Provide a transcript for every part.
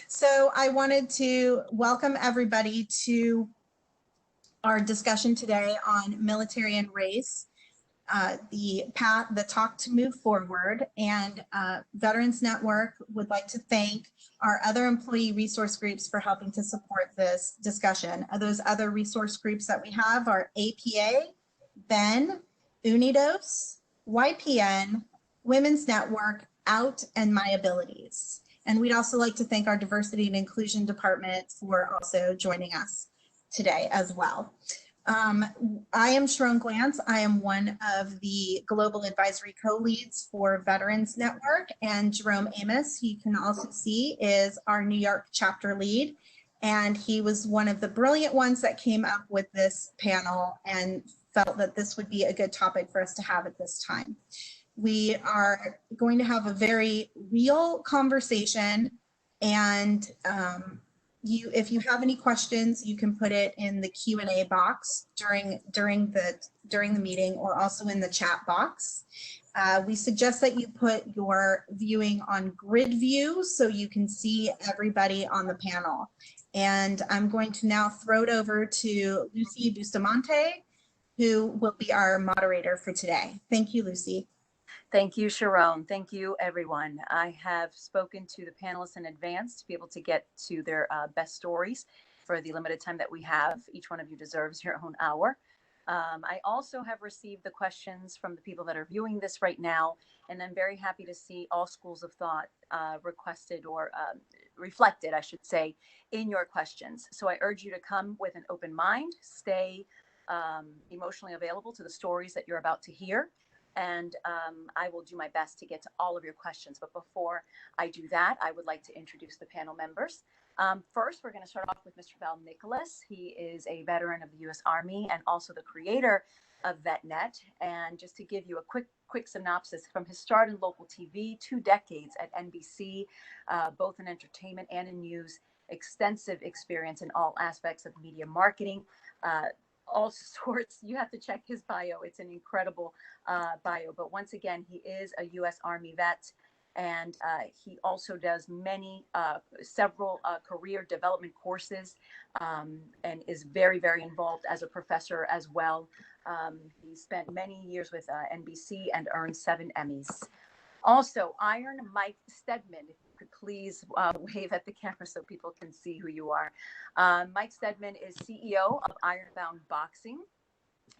So I wanted to welcome everybody to our discussion today on military and race, the talk to move forward. And Veterans Network would like to thank our other employee resource groups for helping to support this discussion. Those other resource groups that we have are APA, BEN, Unidos, YPN, Women's Network, OUT, and My Abilities. And we'd also like to thank our Diversity and Inclusion Department for also joining us today as well. I am Sharon Glantz. I am one of the Global Advisory Co-Leads for Veterans Network, and Jerome Amos, you can also see, is our New York chapter lead. And he was one of the brilliant ones that came up with this panel and felt that this would be a good topic for us to have at this time. We are going to have a very real conversation, and if you have any questions, you can put it in the Q&A box during the meeting, or also in the chat box. We suggest that you put your viewing on grid view so you can see everybody on the panel. And I'm going to now throw it over to Lucy Bustamante, who will be our moderator for today. Thank you, Lucy. Thank you, Sharon. Thank you, everyone. I have spoken to the panelists in advance to be able to get to their best stories for the limited time that we have. Each one of you deserves your own hour. I also have received the questions from the people that are viewing this right now, and I'm very happy to see all schools of thought requested or reflected, I should say, in your questions. So I urge you to come with an open mind, stay emotionally available to the stories that you're about to hear. And I will do my best to get to all of your questions. But before I do that, I would like to introduce the panel members. First, we're going to start off with Mr. Val Nicholas. He is a veteran of the U.S. Army and also the creator of VetNet. And just to give you a quick synopsis, from his start in local TV, 2 decades at NBC, both in entertainment and in news, extensive experience in all aspects of media marketing, all sorts. You have to check his bio. It's an incredible bio. But once again, he is a U.S. Army vet, and he also does several career development courses, and is very, very involved as a professor as well. He spent many years with NBC and earned 7 Emmys. Also, Iron Mike Stedman, if you could please wave at the camera so people can see who you are. Mike Stedman is CEO of Ironbound Boxing.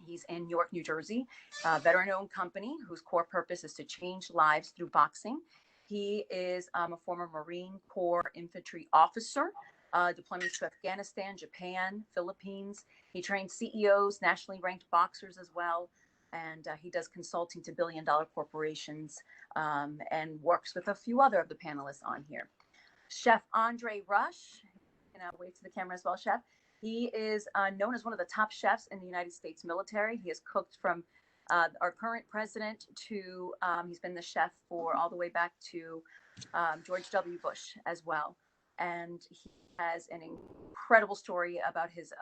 He's in Newark, New Jersey, a veteran-owned company whose core purpose is to change lives through boxing. He is a former Marine Corps infantry officer, deployments to Afghanistan, Japan, Philippines. He trains CEOs, nationally ranked boxers as well. And he does consulting to billion-dollar corporations, and works with a few other of the panelists on here. Chef Andre Rush, and I'll wave to the camera as well, Chef. He is known as one of the top chefs in the United States military. He has cooked from our current president to, he's been the chef for all the way back to George W. Bush as well. And he has an incredible story about his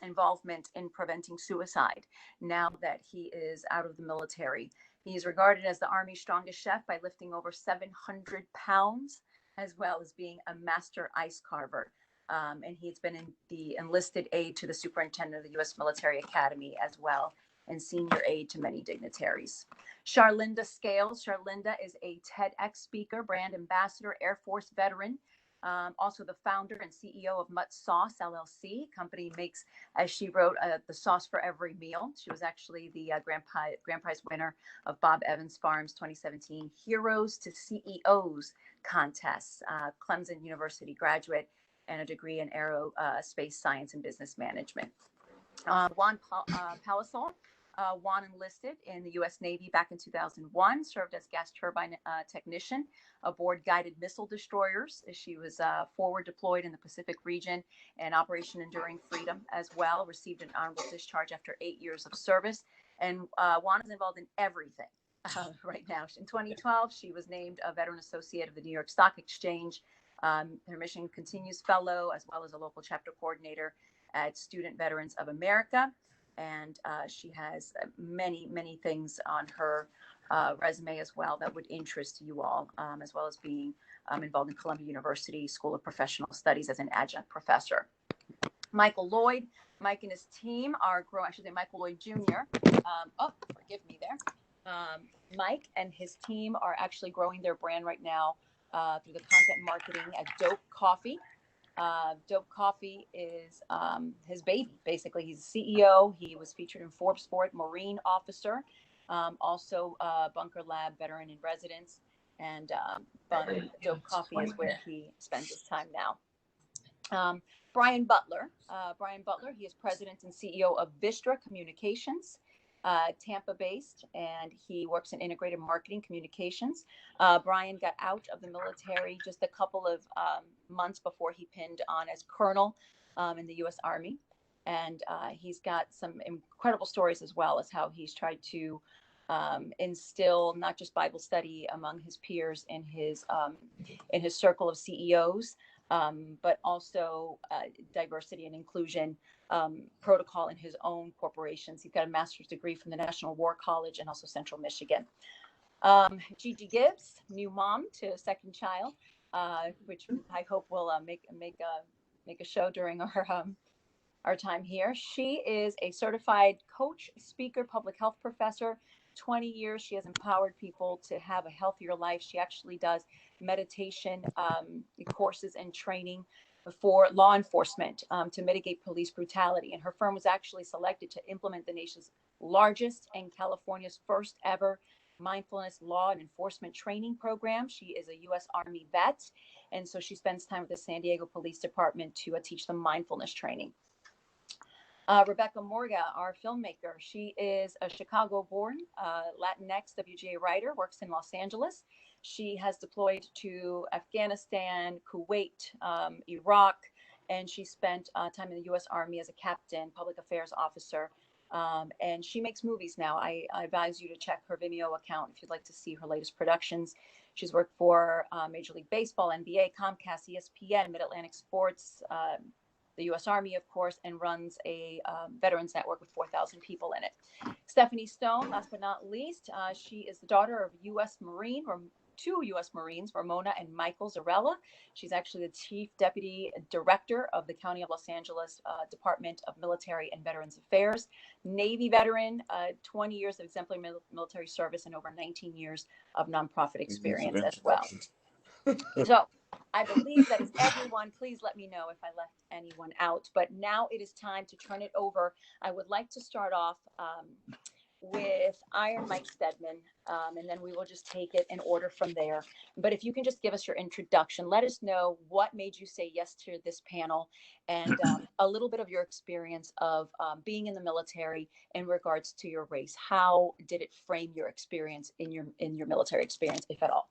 involvement in preventing suicide now that he is out of the military. He is regarded as the Army's strongest chef by lifting over 700 pounds, as well as being a master ice carver. And he's been in the enlisted aide to the superintendent of the U.S. Military Academy as well, and senior aide to many dignitaries. Charlinda Scales. Charlinda is a TEDx speaker, brand ambassador, Air Force veteran, also the founder and CEO of Mutt Sauce, LLC. Company makes, as she wrote, the sauce for every meal. She was actually the grand prize winner of Bob Evans Farm's 2017 Heroes to CEOs contest, Clemson University graduate, and a degree in aerospace science and business management. Juan Palisol. Juan enlisted in the U.S. Navy back in 2001, served as gas turbine technician aboard guided missile destroyers. She was forward deployed in the Pacific region and Operation Enduring Freedom as well, received an honorable discharge after 8 years of service. And Juan is involved in everything right now. In 2012, she was named a Veteran Associate of the New York Stock Exchange. Her Mission Continues Fellow, as well as a local chapter coordinator at Student Veterans of America. and she has many things on her resume as well that would interest you all, as well as being involved in Columbia University School of Professional Studies as an adjunct professor. Michael Lloyd, Mike and his team are growing, I should say Michael Lloyd Jr. Forgive me there. Mike and his team are actually growing their brand right now through the content marketing at Dope Coffee. Dope Coffee is his baby. Basically, he's CEO. He was featured in Forbes Sport, Marine Officer, also Bunker Lab veteran in residence, and Dope Coffee is where he spends his time now. Brian Butler. He is president and CEO of Vistra Communications, Tampa-based, and he works in integrated marketing communications. Brian got out of the military just a couple of months before he pinned on as colonel in the U.S. Army, and he's got some incredible stories as well as how he's tried to instill not just Bible study among his peers in his circle of CEOs, but also diversity and inclusion protocol in his own corporations. He's got a master's degree from the National War College and also Central Michigan. Gigi Gibbs, new mom to a second child, which I hope will make a show during our time here. She is a certified coach, speaker, public health professor. 20 years she has empowered people to have a healthier life. She actually does meditation courses and training for law enforcement to mitigate police brutality. And her firm was actually selected to implement the nation's largest and California's first ever mindfulness law and enforcement training program. She is a U.S. Army vet, and so she spends time with the San Diego Police Department to teach them mindfulness training. Rebecca Morga, our filmmaker, she is a Chicago-born Latinx WGA writer, works in Los Angeles. She has deployed to Afghanistan, Kuwait, Iraq, and she spent time in the U.S. Army as a captain, public affairs officer, and she makes movies now. I advise you to check her Vimeo account if you'd like to see her latest productions. She's worked for Major League Baseball, NBA, Comcast, ESPN, Mid-Atlantic Sports, the U.S. Army, of course, and runs a veterans network with 4,000 people in it. Stephanie Stone, last but not least, she is the daughter of two U.S. Marines, Ramona and Michael Zarella. She's actually the Chief Deputy Director of the County of Los Angeles Department of Military and Veterans Affairs. Navy veteran, 20 years of exemplary military service and over 19 years of nonprofit experience as well. So I believe that is everyone. Please let me know if I left anyone out. But now it is time to turn it over. I would like to start off with Iron Mike Stedman, and then we will just take it in order from there. But if you can just give us your introduction, let us know what made you say yes to this panel, and a little bit of your experience of being in the military in regards to your race. How did it frame your experience in your military experience, if at all?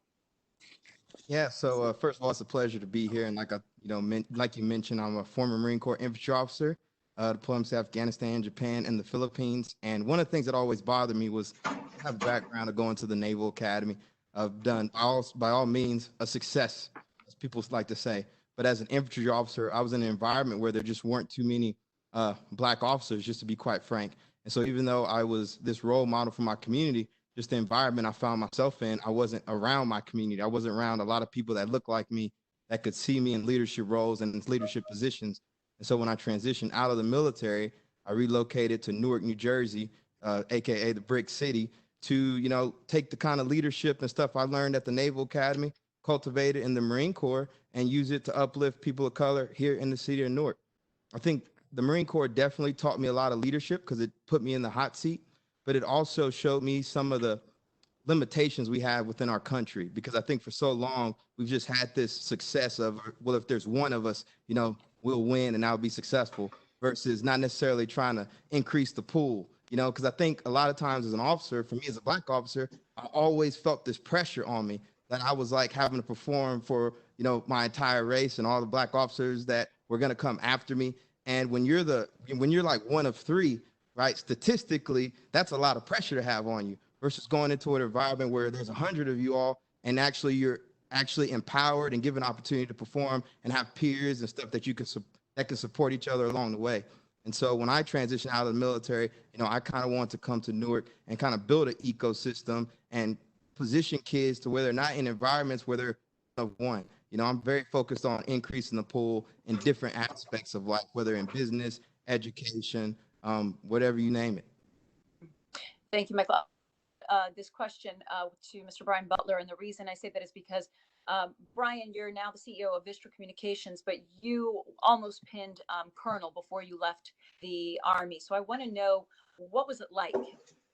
Yeah, so first of all, it's a pleasure to be here, and like you mentioned, I'm a former Marine Corps infantry officer, deployments to Afghanistan, Japan, and the Philippines. And one of the things that always bothered me was I have a background of going to the Naval Academy. I've done by all means a success, as people like to say. But as an infantry officer, I was in an environment where there just weren't too many Black officers, just to be quite frank. And so even though I was this role model for my community, just the environment I found myself in, I wasn't around my community. I wasn't around a lot of people that looked like me, that could see me in leadership roles and in leadership positions. And so when I transitioned out of the military, I relocated to Newark, New Jersey, AKA the Brick City, to, take the kind of leadership and stuff I learned at the Naval Academy, cultivated in the Marine Corps, and use it to uplift people of color here in the city of Newark. I think the Marine Corps definitely taught me a lot of leadership because it put me in the hot seat, but it also showed me some of the limitations we have within our country, because I think for so long we've just had this success of, well, if there's one of us, we'll win and I'll be successful, versus not necessarily trying to increase the pool, because I think a lot of times as an officer, for me as a Black officer, I always felt this pressure on me that I was like having to perform for, my entire race and all the Black officers that were going to come after me. And when you're like one of three, right, statistically, that's a lot of pressure to have on you, versus going into an environment where there's 100 of you all, and actually you're actually empowered and given opportunity to perform and have peers and stuff that can support each other along the way. And so when I transitioned out of the military, I kind of want to come to Newark and kind of build an ecosystem and position kids to where they're not in environments where they're of one. I'm very focused on increasing the pool in different aspects of life, whether in business, education, whatever you name it. Thank you, Michael. This question to Mr. Brian Butler, and the reason I say that is because Brian, you're now the CEO of Vistra Communications, but you almost pinned Colonel before you left the Army. So I want to know, what was it like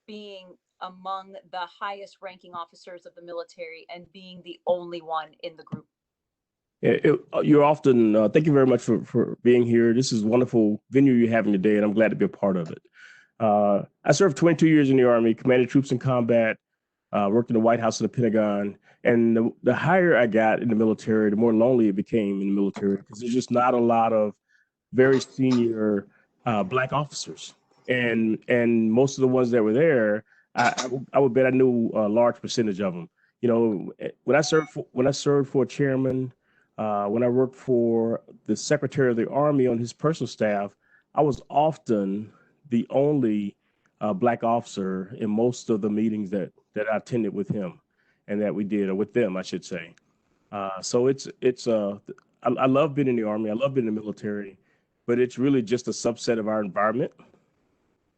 being among the highest ranking officers of the military and being the only one in the group? You're often, thank you very much for being here. This is a wonderful venue you're having today, and I'm glad to be a part of it. I served 22 years in the Army, commanded troops in combat, worked in the White House and the Pentagon. And the higher I got in the military, the more lonely it became in the military, because there's just not a lot of very senior Black officers. And most of the ones that were there, I would bet I knew a large percentage of them. When I served for a chairman, when I worked for the Secretary of the Army on his personal staff, I was often the only Black officer in most of the meetings that I attended with him and that we did, or with them, I should say. So I love being in the Army. I love being in the military, but it's really just a subset of our environment,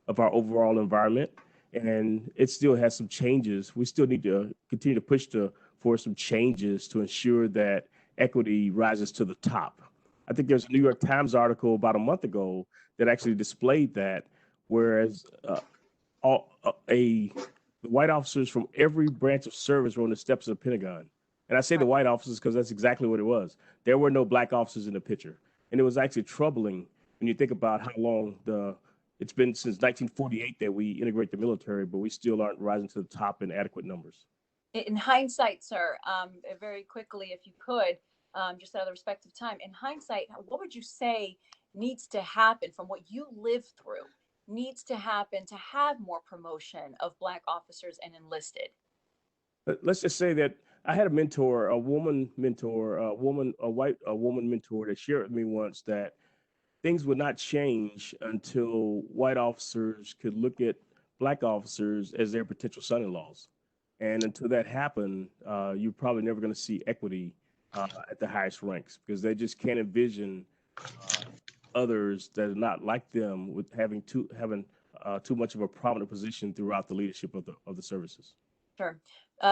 of our overall environment. And it still has some changes. We still need to continue to push for some changes to ensure that equity rises to the top. I think there's a New York Times article about a month ago that actually displayed that, whereas the white officers from every branch of service were on the steps of the Pentagon. And I say the white officers because that's exactly what it was. There were no Black officers in the picture. And it was actually troubling when you think about how long it's been since 1948 that we integrate the military, but we still aren't rising to the top in adequate numbers. In hindsight, sir, very quickly, if you could, just out of the respect of time, in hindsight, what would you say needs to happen from what you lived through, needs to happen to have more promotion of Black officers and enlisted? Let's just say that I had a mentor, a woman mentor, a woman mentor that shared with me once that things would not change until white officers could look at Black officers as their potential son-in-laws. And until that happened, you're probably never going to see equity at the highest ranks, because they just can't envision others that are not like them with having too much of a prominent position throughout the leadership of the services. Sure.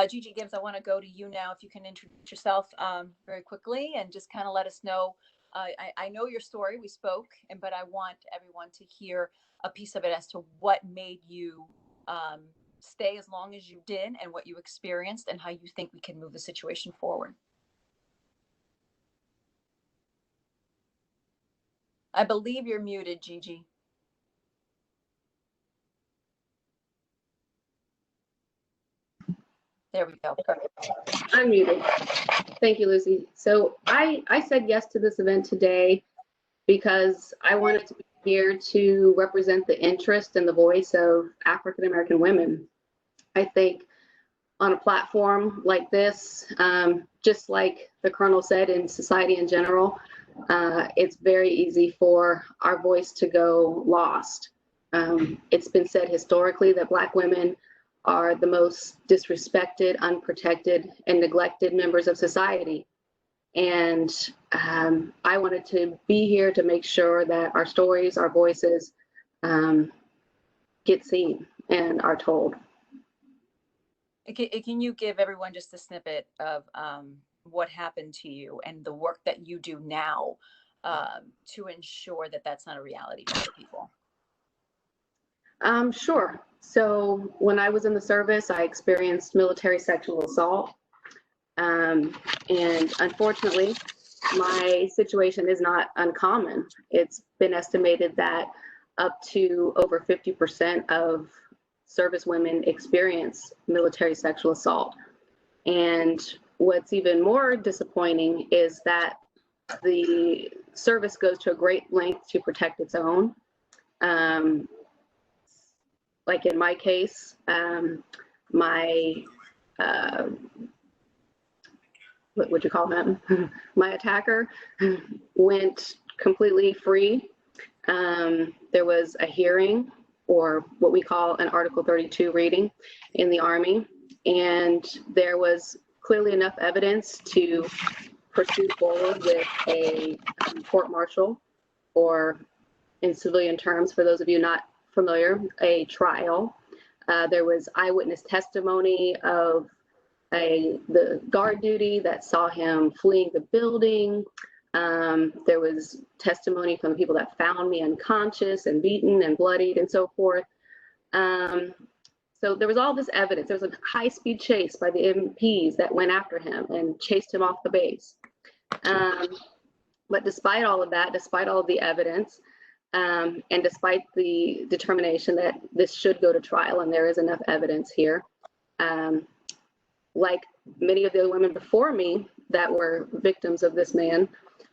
Gigi Gibbs, I want to go to you now. If you can introduce yourself very quickly and just kind of let us know. I know your story, we spoke, but I want everyone to hear a piece of it as to what made you stay as long as you did and what you experienced and how you think we can move the situation forward. I believe you're muted, Gigi. There we go. Perfect. I'm muted. Thank you, Lucy. So I said yes to this event today because I wanted to be here to represent the interest and the voice of African American women. I think on a platform like this, just like the Colonel said, in society in general, it's very easy for our voice to go lost. It's been said historically that Black women are the most disrespected, unprotected, and neglected members of society. And I wanted to be here to make sure that our stories, our voices get seen and are told. Can you give everyone just a snippet of what happened to you and the work that you do now to ensure that that's not a reality for other people? Sure. So when I was in the service, I experienced military sexual assault. And unfortunately, my situation is not uncommon. It's been estimated that up to over 50% of service women experience military sexual assault. And what's even more disappointing is that the service goes to a great length to protect its own. Like in my case, my, what would you call them? My attacker went completely free. There was a hearing, or what we call an Article 32 reading in the Army, and there was clearly enough evidence to pursue forward with a court-martial, or in civilian terms, for those of you not familiar, a trial. There was eyewitness testimony of the guard duty that saw him fleeing the building. There was testimony from the people that found me unconscious and beaten and bloodied and so forth. So there was all this evidence. There was a high-speed chase by the MPs that went after him and chased him off the base. But despite all of that, despite all of the evidence, and despite the determination that this should go to trial, and there is enough evidence here, like many of the women before me that were victims of this man,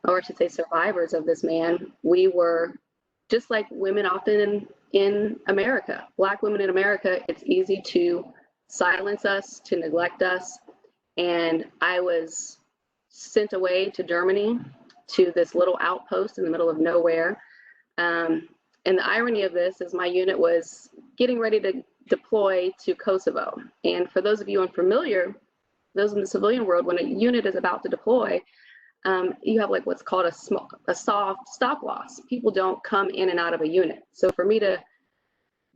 or I should say survivors of this man, we were just like women often in America, Black women in America. It's easy to silence us, to neglect us. And I was sent away to Germany, to this little outpost in the middle of nowhere. And the irony of this is my unit was getting ready to deploy to Kosovo. And for those of you unfamiliar, those in the civilian world, when a unit is about to deploy, you have like what's called a soft stop loss. People don't come in and out of a unit. So for me to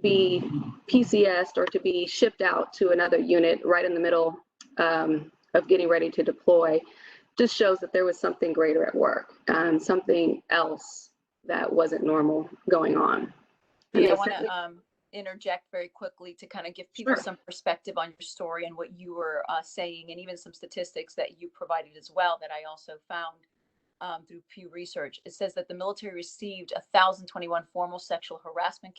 be PCS'd or to be shipped out to another unit right in the middle of getting ready to deploy just shows that there was something greater at work, something else that wasn't normal going on. Yeah, I want to interject very quickly to kind of give people some perspective on your story and what you were saying, and even some statistics that you provided as well that I also found through Pew Research. It says that the military received 1,021 formal sexual harassment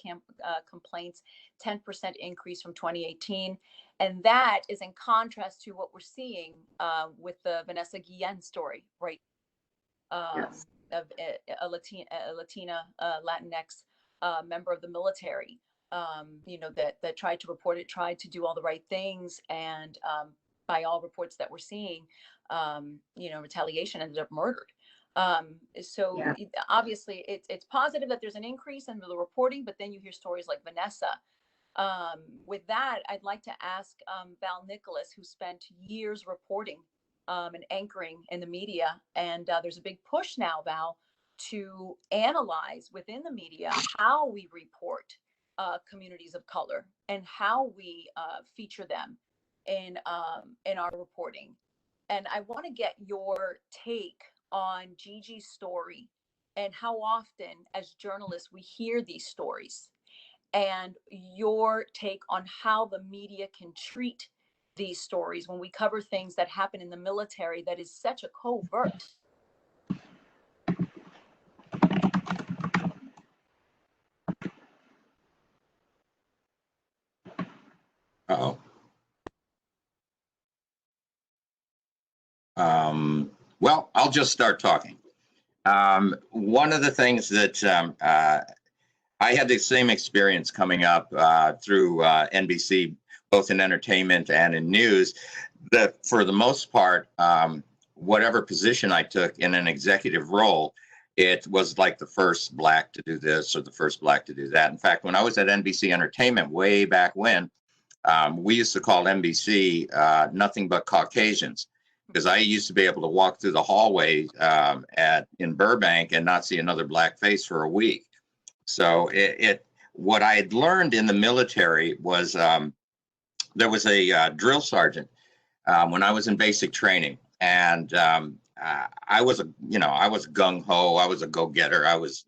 complaints, 10% increase from 2018. And that is in contrast to what we're seeing with the Vanessa Guillen story, right? Yes. Of a Latina Latinx member of the military, that tried to report it, tried to do all the right things. And by all reports that we're seeing, retaliation, ended up murdered. Obviously it's positive that there's an increase in the reporting, but then you hear stories like Vanessa. With that, I'd like to ask Val Nicholas, who spent years reporting and anchoring in the media. And there's a big push now, Val, to analyze within the media how we report communities of color and how we feature them in our reporting. And I want to get your take on Gigi's story and how often as journalists we hear these stories, and your take on how the media can treat these stories when we cover things that happen in the military that is such a covert. Uh-oh. Well, I'll just start talking. One of the things that I had the same experience coming up through NBC, both in entertainment and in news, that for the most part, whatever position I took in an executive role, it was like the first Black to do this or the first Black to do that. In fact, when I was at NBC Entertainment way back when, we used to call NBC Nothing But Caucasians, because I used to be able to walk through the hallway in Burbank and not see another Black face for a week. So what I had learned in the military was there was a drill sergeant when I was in basic training, and I was gung ho. I was a go getter. I was,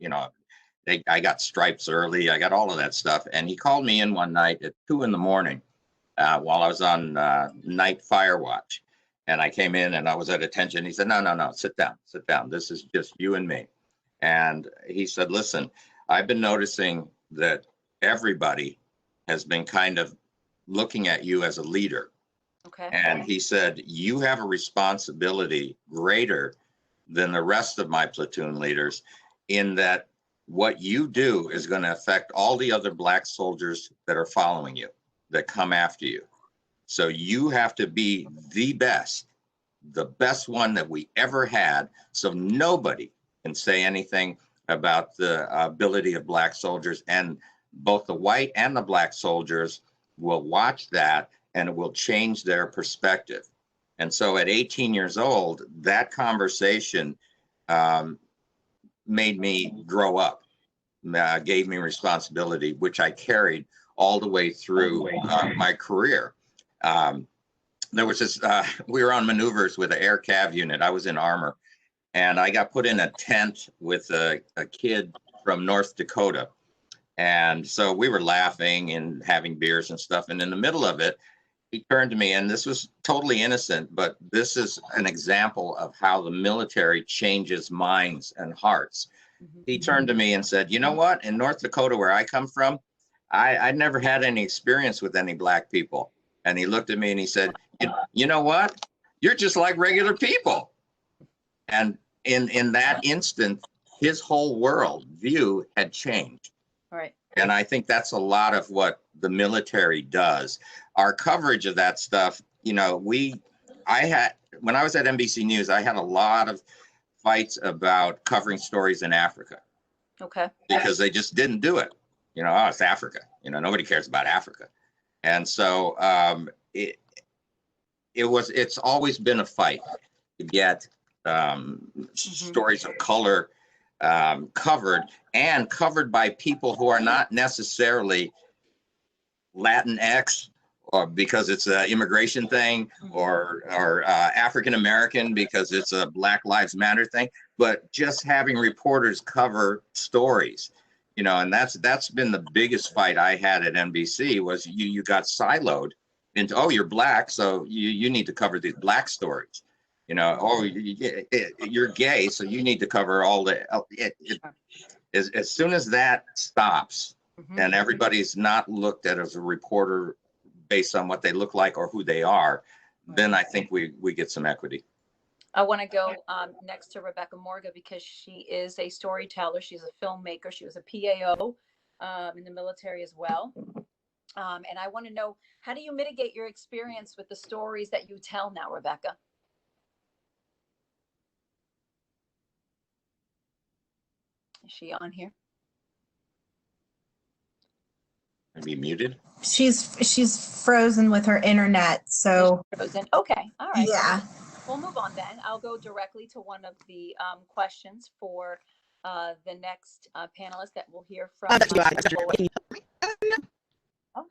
I got stripes early. I got all of that stuff. And he called me in one night at 2 a.m. While I was on night fire watch. And I came in and I was at attention. He said, no, sit down. This is just you and me. And he said, listen, I've been noticing that everybody has been kind of looking at you as a leader. Okay. And he said, you have a responsibility greater than the rest of my platoon leaders, in that what you do is going to affect all the other Black soldiers that are following you, that come after you. So you have to be the best one that we ever had, so nobody can say anything about the ability of Black soldiers, and both the white and the Black soldiers will watch that and it will change their perspective. And so at 18 years old, that conversation made me grow up, gave me responsibility, which I carried all the way through my career. There was this, we were on maneuvers with an air cav unit. I was in armor, and I got put in a tent with a kid from North Dakota. And so we were laughing and having beers and stuff. And in the middle of it, he turned to me, and this was totally innocent, but this is an example of how the military changes minds and hearts. He turned to me and said, you know what? In North Dakota, where I come from, I'd never had any experience with any Black people. And he looked at me and he said, you know what? You're just like regular people. And in that instant, his whole world view had changed. Right. And I think that's a lot of what the military does. Our coverage of that stuff, you know, when I was at NBC News, I had a lot of fights about covering stories in Africa. Okay. Because they just didn't do it. You know, oh, it's Africa. You know, nobody cares about Africa. And so it's always been a fight to get stories of color covered, and covered by people who are not necessarily Latinx, or because it's an immigration thing, or African American because it's a Black Lives Matter thing, but just having reporters cover stories. You know, and that's been the biggest fight I had at NBC, was you got siloed into, oh, you're Black, so you need to cover these Black stories. You know, oh, you're gay, so you need to cover all the. As soon as that stops, and everybody's not looked at as a reporter based on what they look like or who they are, then I think we get some equity. I want to go next to Rebecca Morga, because she is a storyteller. She's a filmmaker. She was a PAO in the military as well. And I want to know, how do you mitigate your experience with the stories that you tell now, Rebecca? Is she on here? Be muted. She's frozen with her internet, so Frozen. Okay, all right. yeah. We'll move on then. I'll go directly to one of the questions for the next panelist that we'll hear from. Oh.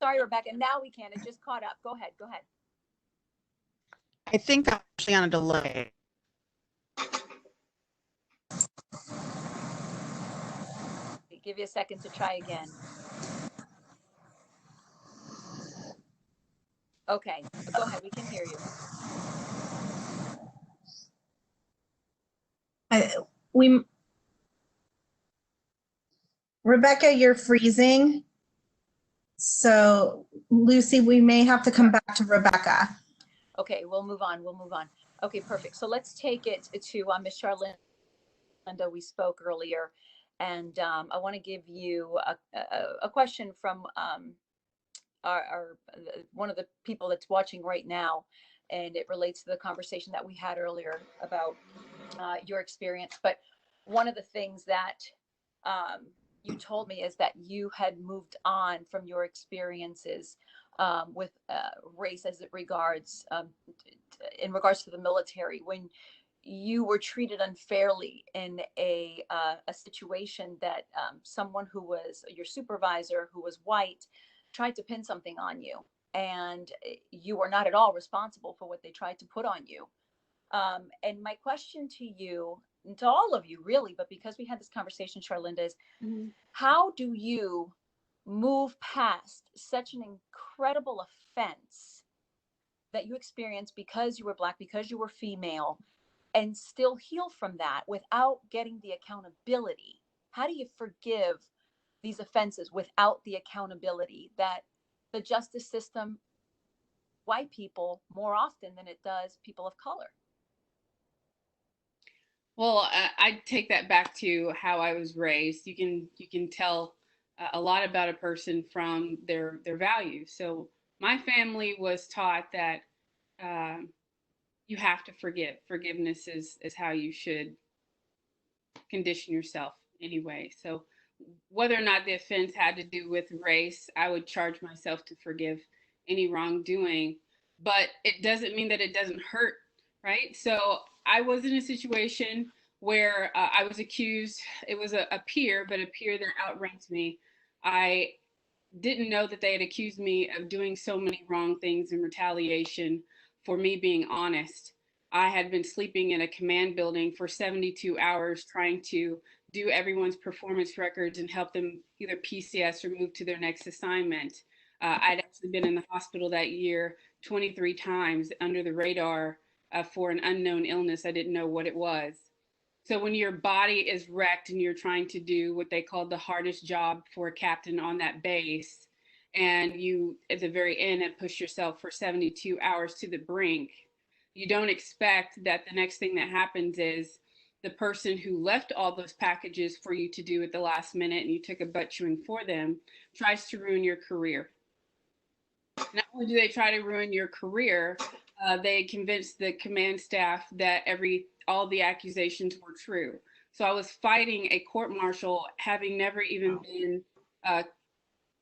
Sorry, Rebecca. Now we can. It just caught up. Go ahead. Go ahead. I think I'm actually on a delay. Give you a second to try again. Okay, go ahead. We can hear you. Rebecca, you're freezing. So Lucy, we may have to come back to Rebecca. Okay, we'll move on. We'll move on. Okay, perfect. So let's take it to Ms. Charlinda. We spoke earlier, and I want to give you a question from one of the people that's watching right now, and it relates to the conversation that we had earlier about your experience. But one of the things that you told me is that you had moved on from your experiences with race as it regards in regards to the military, when you were treated unfairly in a situation that someone who was your supervisor, who was white, tried to pin something on you, and you were not at all responsible for what they tried to put on you. And my question to you, and to all of you really, but because we had this conversation, Charlinda, is how do you move past such an incredible offense that you experienced because you were Black, because you were female, and still heal from that without getting the accountability? How do you forgive these offenses without the accountability that the justice system, white people, more often than it does people of color? Well, I take that back to how I was raised. You can tell a lot about a person from their values. So my family was taught that you have to forgive. Forgiveness is how you should condition yourself anyway. So whether or not the offense had to do with race, I would charge myself to forgive any wrongdoing, but it doesn't mean that it doesn't hurt, right? So I was in a situation where I was accused. It was a peer, but a peer that outranked me. I didn't know that they had accused me of doing so many wrong things in retaliation for me being honest. I had been sleeping in a command building for 72 hours trying to do everyone's performance records and help them either PCS or move to their next assignment. I'd actually been in the hospital that year 23 times under the radar for an unknown illness. I didn't know what it was. So when your body is wrecked and you're trying to do what they called the hardest job for a captain on that base, and you at the very end had pushed yourself for 72 hours to the brink, you don't expect that the next thing that happens is the person who left all those packages for you to do at the last minute and you took a butt chewing for them tries to ruin your career. Not only do they try to ruin your career, they convinced the command staff that all the accusations were true. So I was fighting a court martial, having never even been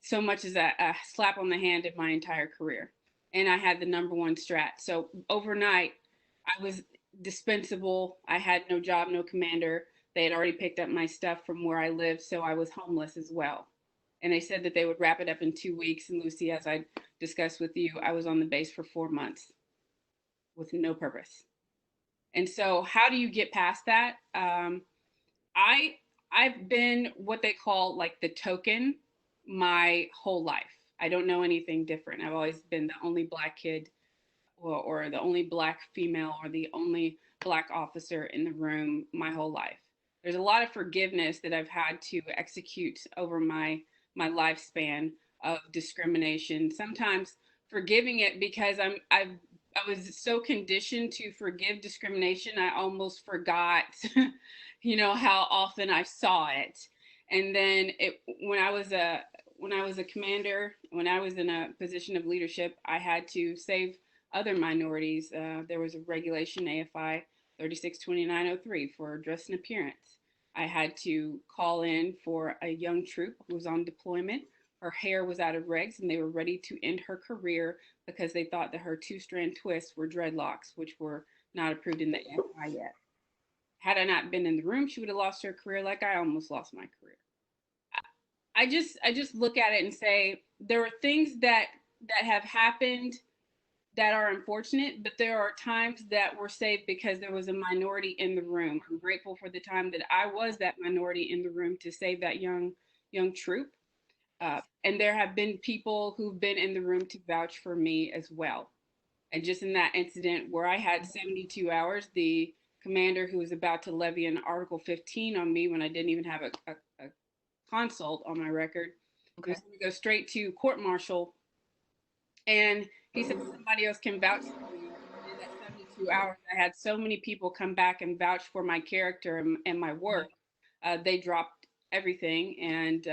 so much as a slap on the hand in my entire career. And I had the #1 strat. So overnight, I was dispensable. I had no job, no commander. They had already picked up my stuff from where I lived, so I was homeless as well. And they said that they would wrap it up in 2 weeks. And Lucy, as I discussed with you, I was on the base for 4 months with no purpose. And so how do you get past that? I've been what they call like the token my whole life. I don't know anything different. I've always been the only Black kid or the only Black female or the only Black officer in the room my whole life. There's a lot of forgiveness that I've had to execute over my lifespan of discrimination. Sometimes forgiving it because I was so conditioned to forgive discrimination, I almost forgot, how often I saw it. And then when I was a commander, when I was in a position of leadership, I had to save other minorities. There was a regulation, AFI 362903, for dress and appearance. I had to call in for a young troop who was on deployment. Her hair was out of regs and they were ready to end her career because they thought that her 2-strand twists were dreadlocks, which were not approved in the AFI yet. Had I not been in the room, she would have lost her career like I almost lost my career. I just look at it and say there are things that have happened that are unfortunate, but there are times that were saved because there was a minority in the room. I'm grateful for the time that I was that minority in the room to save that young troop. And there have been people who've been in the room to vouch for me as well. And just in that incident where I had 72 hours, the commander who was about to levy an Article 15 on me when I didn't even have a consult on my record, okay, was going to go straight to court martial. And he said somebody else can vouch for me. In that 72 hours, I had so many people come back and vouch for my character and my work. They dropped everything and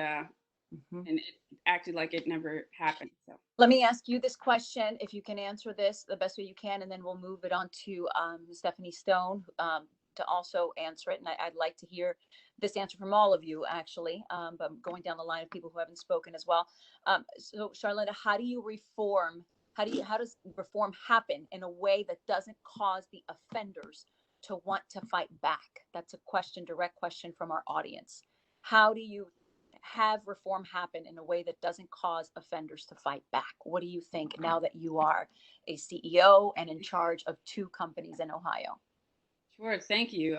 it acted like it never happened. So let me ask you this question, if you can answer this the best way you can, and then we'll move it on to Stephanie Stone to also answer it. And I'd like to hear this answer from all of you, actually, but I'm going down the line of people who haven't spoken as well. So Charlotta, how do you reform? How does reform happen in a way that doesn't cause the offenders to want to fight back? That's a direct question from our audience. How do you have reform happen in a way that doesn't cause offenders to fight back? What do you think now that you are a CEO and in charge of 2 companies in Ohio? Sure, thank you.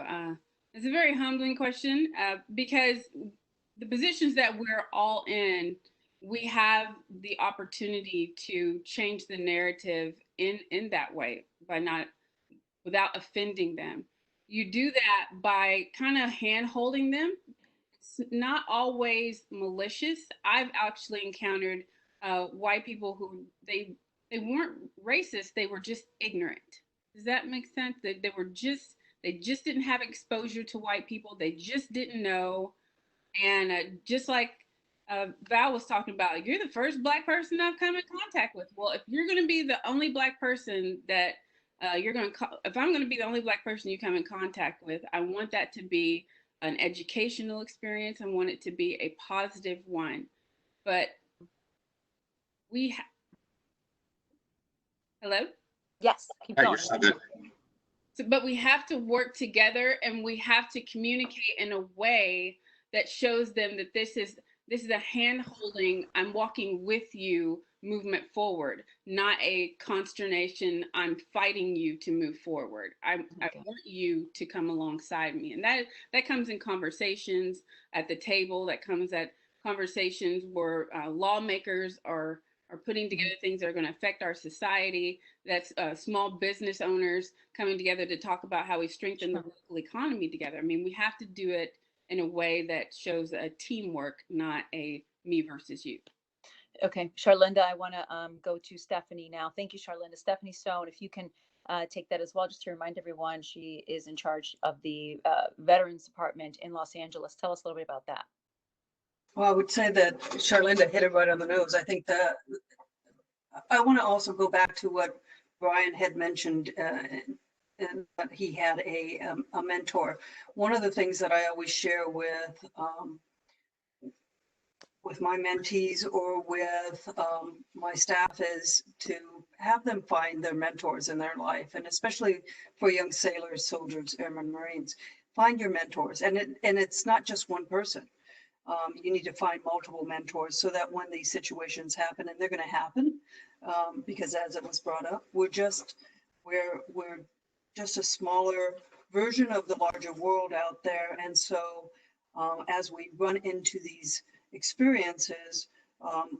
It's a very humbling question because the positions that we're all in, we have the opportunity to change the narrative in that way without offending them. You do that by kind of hand holding them. It's not always malicious. I've actually encountered white people who they weren't racist, they were just ignorant. Does that make sense? They just didn't have exposure to white people. They just didn't know. And just like Val was talking about, you're the first Black person I've come in contact with. Well, if you're going to be the only Black person that if I'm going to be the only Black person you come in contact with, I want that to be an educational experience. I want it to be a positive one. But hello? Yes, keep Yeah, going. you're so good. So, but we have to work together, and we have to communicate in a way that shows them that this is a hand holding, I'm walking with you movement forward, not a consternation, I'm fighting you to move forward. I want you to come alongside me. And that comes in conversations at the table, that comes at conversations where lawmakers are putting together things that are going to affect our society. That's small business owners coming together to talk about how we strengthen the local economy together. I mean, we have to do it in a way that shows a teamwork, not a me versus you. Okay, Charlinda, I want to go to Stephanie now. Thank you, Charlinda. Stephanie Stone, if you can take that as well, just to remind everyone, she is in charge of the Veterans Department in Los Angeles. Tell us a little bit about that. Well, I would say that Charlinda hit it right on the nose. I think that I want to also go back to what Brian had mentioned, and that he had a mentor. One of the things that I always share with my mentees or with my staff is to have them find their mentors in their life, and especially for young sailors, soldiers, airmen, Marines, find your mentors. And it's not just one person. You need to find multiple mentors so that when these situations happen, and they're going to happen, because as it was brought up, we're just a smaller version of the larger world out there. And so as we run into these experiences,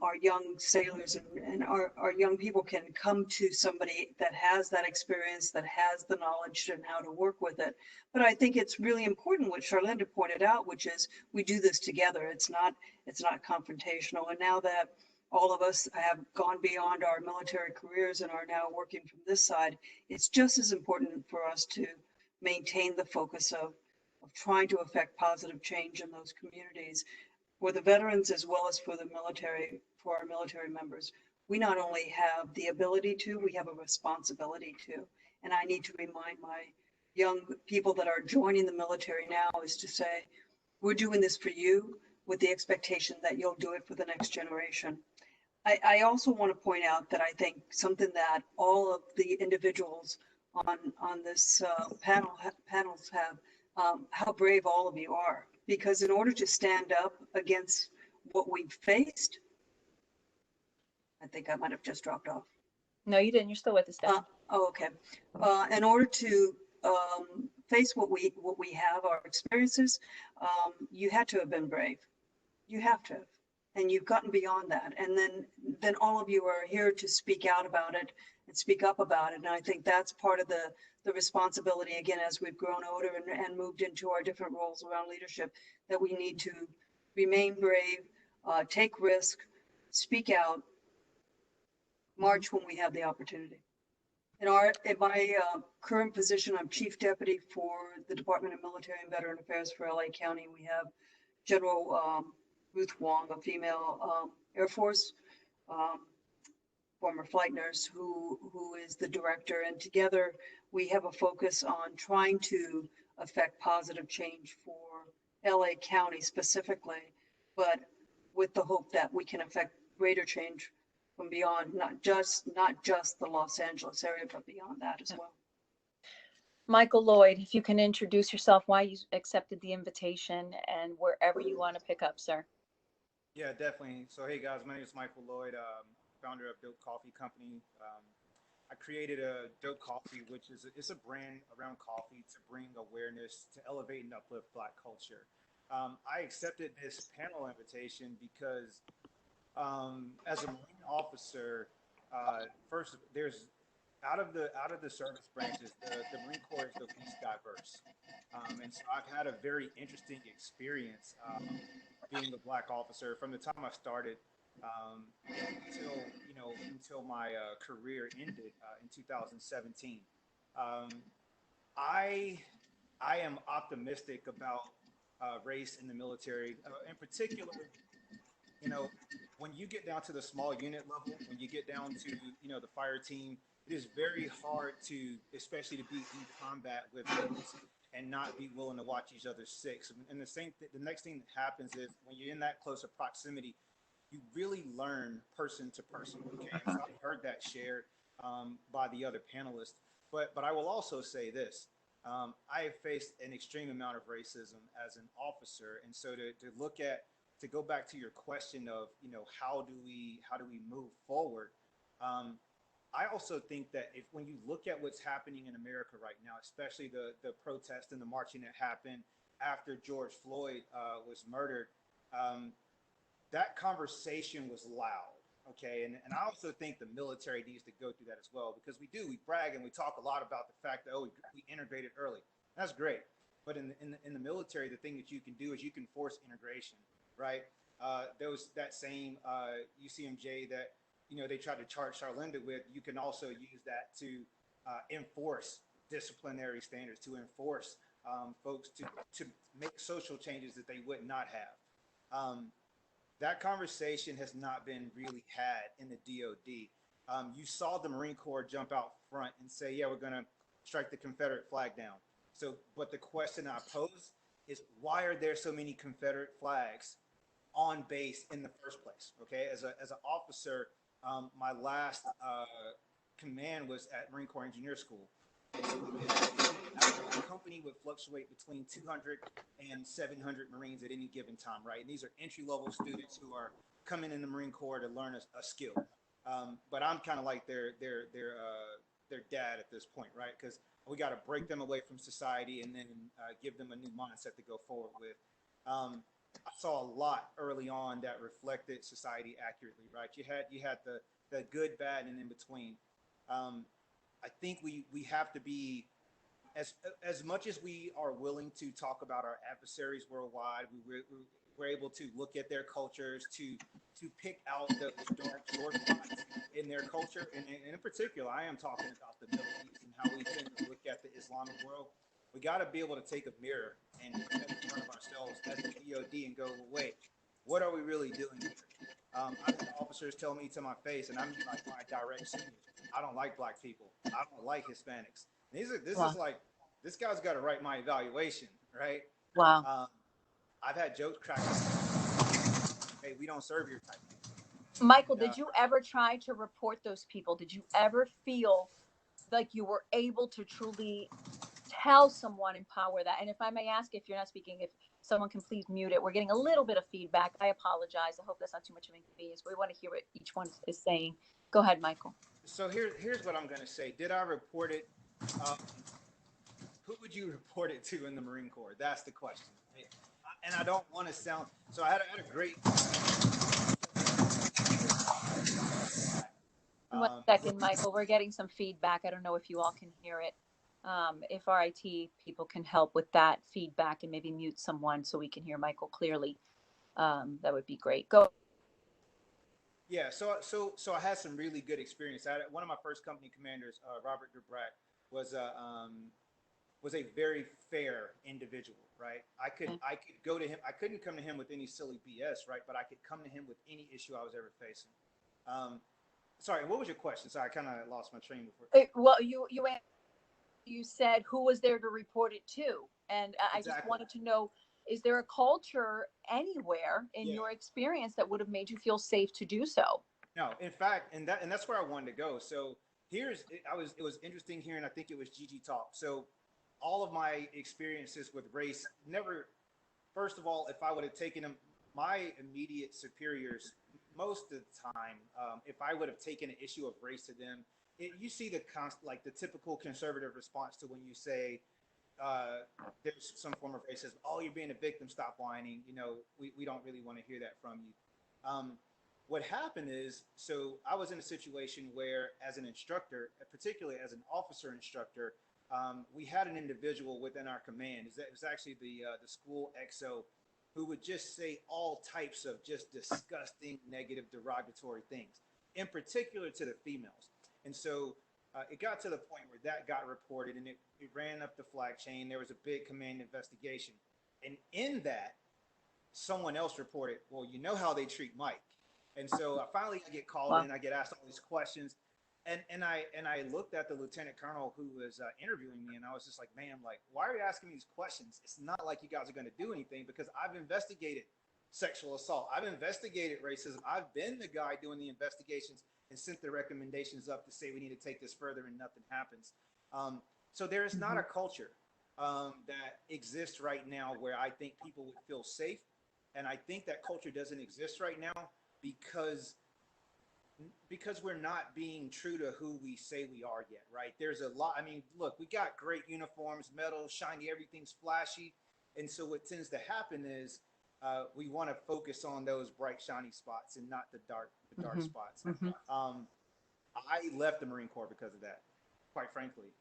our young sailors and our young people can come to somebody that has that experience, that has the knowledge and how to work with it. But I think it's really important what Charlinda pointed out, which is we do this together. It's not confrontational. And now that all of us have gone beyond our military careers and are now working from this side, it's just as important for us to maintain the focus of trying to affect positive change in those communities. For the veterans as well as for the military, for our military members, we not only have the ability to, we have a responsibility to. And I need to remind my young people that are joining the military now is to say, we're doing this for you with the expectation that you'll do it for the next generation. I also want to point out that I think something that all of the individuals on this panels have, how brave all of you are. Because in order to stand up against what we've faced, I think I might have just dropped off. No, you didn't. You're still with us, Stephanie. Oh, okay. In order to face what we have, our experiences, you had to have been brave. You have to have. And you've gotten beyond that. And then all of you are here to speak out about it and speak up about it. And I think that's part of the responsibility, again, as we've grown older and moved into our different roles around leadership, that we need to remain brave, take risk, speak out, march when we have the opportunity. In my current position, I'm Chief Deputy for the Department of Military and Veteran Affairs for LA County. We have General Ruth Wong, a female Air Force former flight nurse who is the director, and together we have a focus on trying to affect positive change for LA County specifically, but with the hope that we can affect greater change from beyond, not just the Los Angeles area, but beyond that as well. Michael Lloyd, if you can introduce yourself, why you accepted the invitation, and wherever you want to pick up, sir. Yeah, definitely. So, hey guys, my name is Michael Lloyd, founder of Dope Coffee Company. I created a Dope Coffee, which is it's a brand around coffee to bring awareness, to elevate and uplift Black culture. I accepted this panel invitation because as a Marine officer, first there's out of the service branches, the Marine Corps is the least diverse, and so I've had a very interesting experience being a Black officer from the time I started until my career ended in 2017. I am optimistic about race in the military, in particular. You know, when you get down to the small unit level, when you get down to the fire team, it is very hard to, especially to be in combat with those and not be willing to watch each other six. And the next thing that happens is when you're in that closer proximity, you really learn person to person. Okay, and so I've heard that shared by the other panelists. But I will also say this: I have faced an extreme amount of racism as an officer, and so to go back to your question of how do we move forward. I also think that when you look at what's happening in America right now, especially the protest and the marching that happened after George Floyd was murdered, that conversation was loud. Okay. And I also think the military needs to go through that as well, because we brag and we talk a lot about the fact that, we integrated early. That's great. But in the military, the thing that you can do is you can force integration, right? There was that same UCMJ that, they tried to charge Charlinda with. You can also use that to enforce disciplinary standards, to enforce folks to make social changes that they would not have. That conversation has not been really had in the DOD. You saw the Marine Corps jump out front and say, yeah, we're going to strike the Confederate flag down. So, but the question I pose is, why are there so many Confederate flags on base in the first place? Okay, as an officer, my last command was at Marine Corps Engineer School. And so the company would fluctuate between 200 and 700 Marines at any given time, right? And these are entry-level students who are coming in the Marine Corps to learn a skill. But I'm kind of like their dad at this point, right? Because we got to break them away from society and then give them a new mindset to go forward with. I saw a lot early on that reflected society accurately, right? You had the good, bad, and in between. I think we have to be, as much as we are willing to talk about our adversaries worldwide, we're able to look at their cultures, to pick out the dark sore spots in their culture. And in particular, I am talking about the Middle East and how we tend to look at the Islamic world. We got to be able to take a mirror and put that in front of ourselves as a DOD and go, well, wait, what are we really doing here? I've had officers tell me to my face, and I'm like my direct seniors, I don't like black people. I don't like Hispanics. This guy's got to write my evaluation, right? Wow. I've had jokes cracked. Hey, we don't serve your type. Michael, did you ever try to report those people? Did you ever feel like you were able to truly tell someone, empower that? And if I may ask, if you're not speaking, if someone can please mute it. We're getting a little bit of feedback. I apologize. I hope that's not too much of an inconvenience, but we want to hear what each one is saying. Go ahead, Michael. So here's what I'm going to say. Did I report it? Who would you report it to in the Marine Corps? That's the question. And I don't want to sound, so I had a great. 1 second, Michael. We're getting some feedback. I don't know if you all can hear it. If our IT people can help with that feedback and maybe mute someone so we can hear Michael clearly, that would be great. Go. Yeah, so I had some really good experience. One of my first company commanders, Robert Dubrat, was a very fair individual, right? I could go to him. I couldn't come to him with any silly BS, right? But I could come to him with any issue I was ever facing. Sorry, what was your question? Sorry, I kind of lost my train before. Well, you said who was there to report it to, and I Exactly. just wanted to know: is there a culture anywhere in your experience that would have made you feel safe to do so? No, in fact, and that's where I wanted to go. So it was interesting hearing. I think it was Gigi talk. So all of my experiences with race never. First of all, if I would have taken them, my immediate superiors, most of the time, if I would have taken an issue of race to them, you see the typical conservative response to when you say there's some form of racism. Oh, you're being a victim. Stop whining. We don't really want to hear that from you. What happened is, so I was in a situation where, as an instructor, particularly as an officer instructor, we had an individual within our command. It was actually the school XO, who would just say all types of just disgusting, negative, derogatory things, in particular to the females. And so it got to the point where that got reported, and it ran up the flag chain. There was a big command investigation. And in that, someone else reported, well, you know how they treat Mike. And so I get called in, I get asked all these questions. and I looked at the lieutenant colonel who was interviewing me, and I was just like, man, like, why are you asking me these questions? It's not like you guys are going to do anything, because I've investigated sexual assault, I've investigated racism, I've been the guy doing the investigations and sent the recommendations up to say we need to take this further, and nothing happens. So there is not a culture that exists right now where I think people would feel safe, and I think that culture doesn't exist right now because we're not being true to who we say we are yet, right? There's a lot. I mean, look, we got great uniforms, metal, shiny, everything's flashy. And so what tends to happen is we want to focus on those bright, shiny spots and not the dark spots. I left the Marine Corps because of that, quite frankly,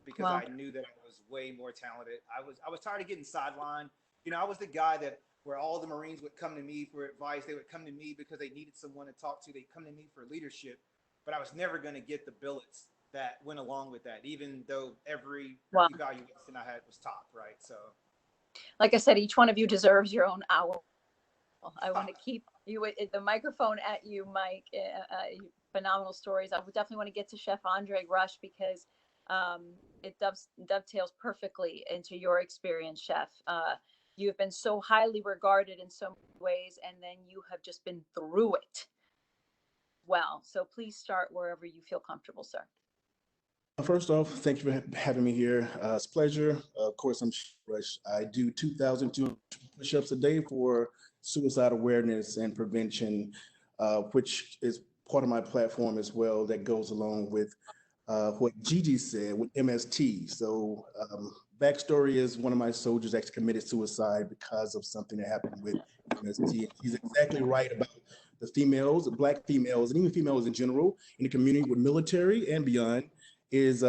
because Wow. I knew that I was way more talented. I was tired of getting sidelined. You know, I was the guy that where all the Marines would come to me for advice. They would come to me because they needed someone to talk to. They'd come to me for leadership, but I was never going to get the billets that went along with that, even though every Wow. evaluation I had was top, right? So, Like I said, each one of you deserves your own hour. I want to keep you the microphone at you, Mike. Phenomenal stories. I would definitely want to get to Chef Andre Rush because it dovetails perfectly into your experience, Chef. You have been so highly regarded in so many ways, and then you have just been through it. Well, so please start wherever you feel comfortable, sir. First off, thank you for having me here. It's a pleasure. Of course, I'm Rush. I do 2,200 push-ups a day for suicide awareness and prevention, which is part of my platform as well that goes along with what Gigi said with MST. So backstory is one of my soldiers actually committed suicide because of something that happened with MST. And he's exactly right about the females, the Black females, and even females in general in the community with military and beyond is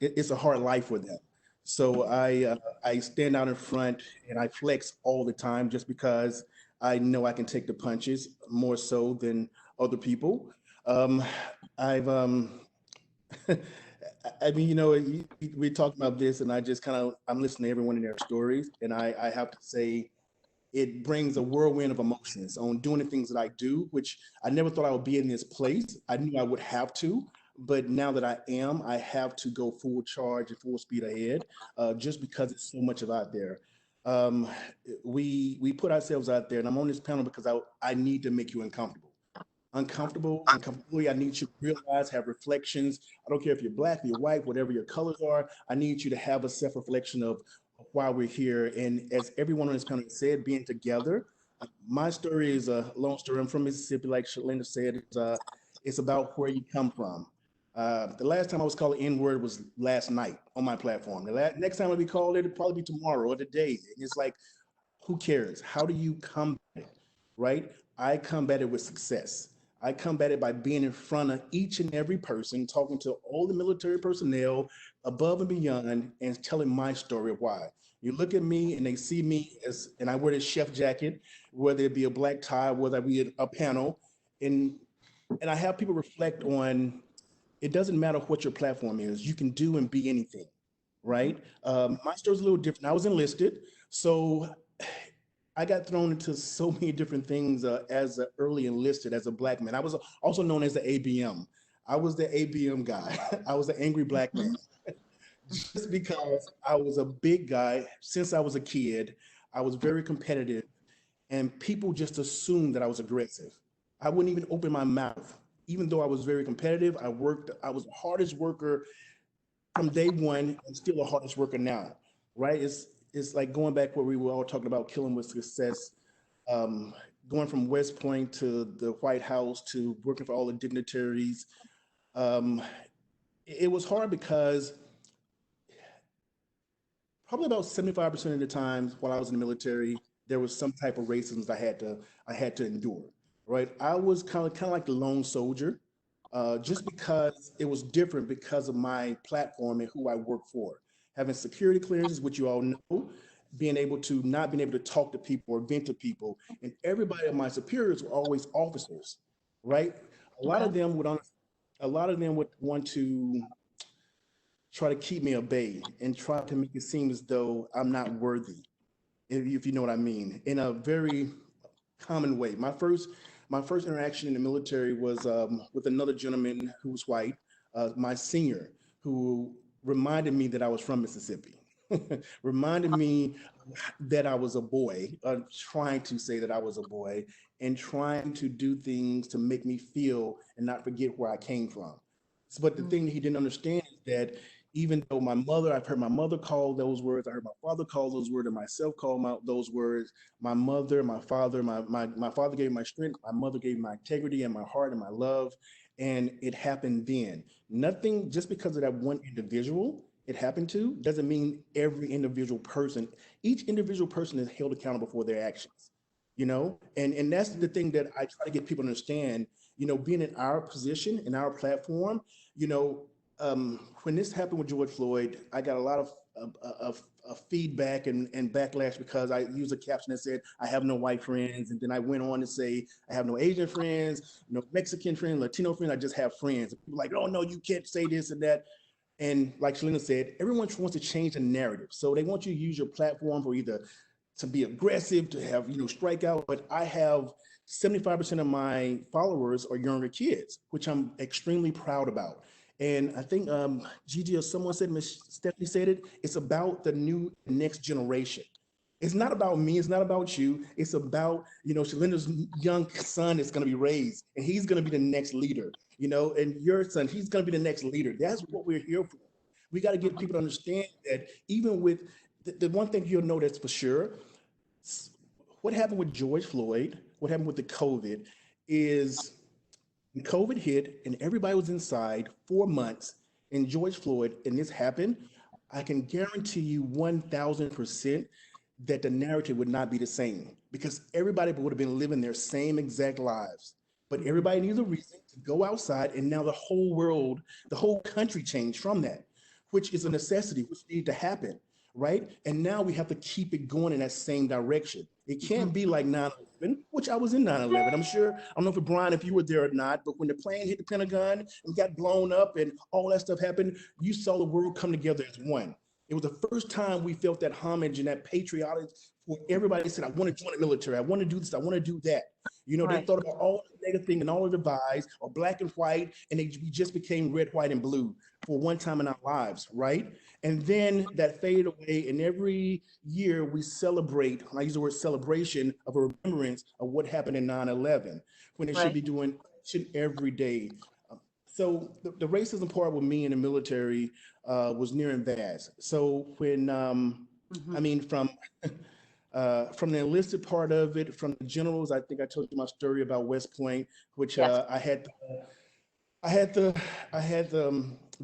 it's a hard life for them. So I stand out in front and I flex all the time just because I know I can take the punches more so than other people. I've I mean, you know, we talked about this, and I just I'm listening to everyone in their stories, and I have to say, it brings a whirlwind of emotions on doing the things that I do, which I never thought I would be in this place. I knew I would have to, but now that I have to go full charge and full speed ahead, just because it's so much of out there. Um, we put ourselves out there, and I'm on this panel because I need to make you uncomfortable. I need you to realize, have reflections. I don't care if you're Black, you're white, whatever your colors are. I need you to have a self-reflection of why we're here. And as everyone on this panel said, being together. My story is a long story. I'm from Mississippi, like Shalenda said. It's about where you come from. The last time I was called an N-word was last night on my platform. Next time I'll be called, it'll probably be tomorrow or today. And it's like, who cares? How do you combat it, right? I combat it with success. I combat it by being in front of each and every person, talking to all the military personnel above and beyond, and telling my story of why. You look at me and they see me and I wear this chef jacket, whether it be a black tie, whether it be a panel, and I have people reflect on. It doesn't matter what your platform is. You can do and be anything, right? My story's a little different. I was enlisted, so I got thrown into so many different things as an early enlisted as a Black man. I was also known as the ABM. I was the ABM guy. I was the angry Black man. Just because I was a big guy since I was a kid, I was very competitive, and people just assumed that I was aggressive. I wouldn't even open my mouth. Even though I was very competitive, I was the hardest worker from day one and still the hardest worker now, right? It's like going back where we were all talking about killing with success, um, going from West Point to the White House to working for all the dignitaries. Um, it was hard because probably about 75% of the times while I was in the military, there was some type of racism I had to endure, right? I was kind of like the lone soldier, just because it was different because of my platform and who I work for. Having security clearances, which you all know, being able to not being able to talk to people or vent to people, and everybody of my superiors were always officers, right? A lot of them would want to try to keep me at bay and try to make it seem as though I'm not worthy, if you know what I mean, in a very common way. My first interaction in the military was with another gentleman who was white, my senior, who reminded me that I was from Mississippi. Reminded me that I was a boy, trying to say that I was a boy, and trying to do things to make me feel and not forget where I came from. But the thing that he didn't understand is that even though I've heard my mother call those words, I heard my father call those words, and myself call those words. My mother, my father, my father gave me my strength, my mother gave me my integrity and my heart and my love. And it happened then. Nothing, just because of that one individual it happened to, doesn't mean every individual person, each individual person is held accountable for their actions, and that's the thing that I try to get people to understand, being in our position, in our platform, you know, when this happened with George Floyd, I got a lot of feedback and backlash because I used a caption that said, I have no white friends. And then I went on to say, I have no Asian friends, no Mexican friends, Latino friends, I just have friends. People like, oh no, you can't say this and that. And like Shalina said, everyone wants to change the narrative. So they want you to use your platform for either to be aggressive, to have, strike out. But I have 75% of my followers are younger kids, which I'm extremely proud about. And I think Gigi or someone said, Miss Stephanie said it, it's about the next generation. It's not about me. It's not about you. It's about, Shalina's young son is going to be raised and he's going to be the next leader, and your son, he's going to be the next leader. That's what we're here for. We got to get people to understand that even with the one thing you'll know that's for sure, what happened with George Floyd, what happened with the COVID is when COVID hit and everybody was inside 4 months and George Floyd and this happened, I can guarantee you 1000% that the narrative would not be the same because everybody would have been living their same exact lives. But everybody needs a reason to go outside, and now the whole world, the whole country changed from that, which is a necessity, which needed to happen, right? And now we have to keep it going in that same direction. It can't be like 9/11, which I was in 9/11. I'm sure, I don't know if Brian, if you were there or not, but when the plane hit the Pentagon and got blown up and all that stuff happened, you saw the world come together as one. It was the first time we felt that homage and that patriotic for everybody said, I want to join the military. I want to do this. I want to do that. They thought about all the negative things and all of the divides or black and white, and we just became red, white, and blue for one time in our lives, right? And then that faded away. And every year we celebrate, and I use the word celebration of a remembrance of what happened in 9/11, when it should be doing action every day. So the racism part with me in the military was near and vast. So when, I mean, from the enlisted part of it, from the generals, I think I told you my story about West Point, which I had the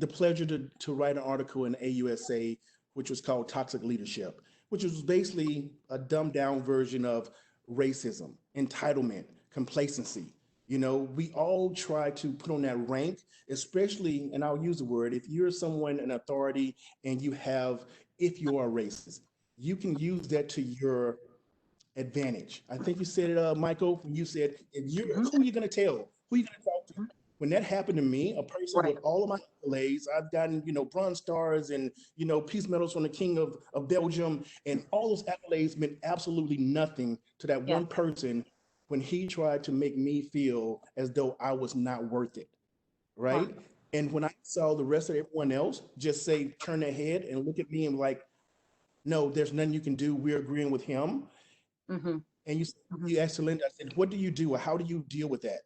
pleasure to write an article in AUSA, which was called Toxic Leadership, which was basically a dumbed down version of racism, entitlement, complacency. We all try to put on that rank, especially, and I'll use the word, if you're someone in authority and if you are racist, you can use that to your advantage. I think you said it, Michael, when you said, who are you going to tell? Who are you going to talk to? When that happened to me, a person with all of my accolades, I've gotten, Bronze Stars and, Peace Medals from the King of Belgium, and all those accolades meant absolutely nothing to that one person when he tried to make me feel as though I was not worth it, right? And when I saw the rest of everyone else just say, turn their head and look at me and like, no, there's nothing you can do. We're agreeing with him. And you asked Linda, I said, what do you do? Or how do you deal with that?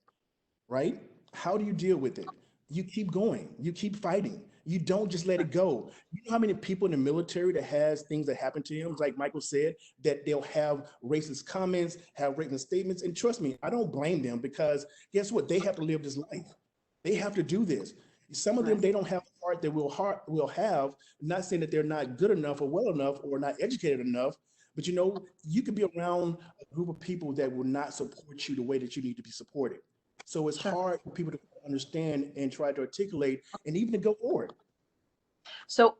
Right? How do you deal with it? You keep going. You keep fighting. You don't just let it go. You know how many people in the military that has things that happen to them, like Michael said, that they'll have racist comments, have racist statements. And trust me, I don't blame them because guess what? They have to live this life. They have to do this. Some of them, they don't have the heart that we'll have. I'm not saying that they're not good enough or well enough or not educated enough, but you could be around a group of people that will not support you the way that you need to be supported. So it's hard for people to understand and try to articulate and even to go forward. So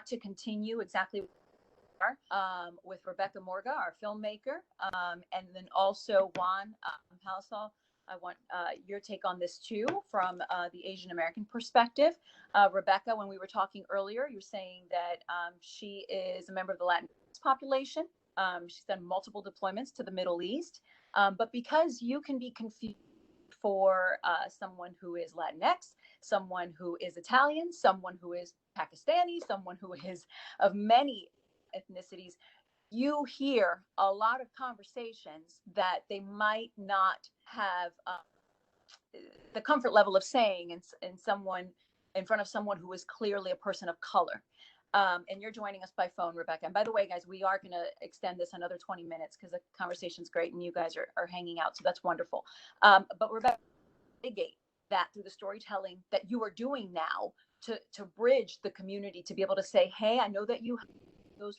to continue exactly with Rebecca Morga, our filmmaker, and then also Juan Palasol. I want your take on this too, from the Asian American perspective. Rebecca, when we were talking earlier, you're saying that she is a member of the Latin population. She's done multiple deployments to the Middle East. But because you can be confused for someone who is Latinx, someone who is Italian, someone who is Pakistani, someone who is of many ethnicities, you hear a lot of conversations that they might not have the comfort level of saying in someone in front of someone who is clearly a person of color. And you're joining us by phone, Rebecca. And by the way, guys, we are going to extend this another 20 minutes because the conversation's great and you guys are hanging out. So that's wonderful. But Rebecca, mitigate that through the storytelling that you are doing now to bridge the community, to be able to say, hey, I know that you have those,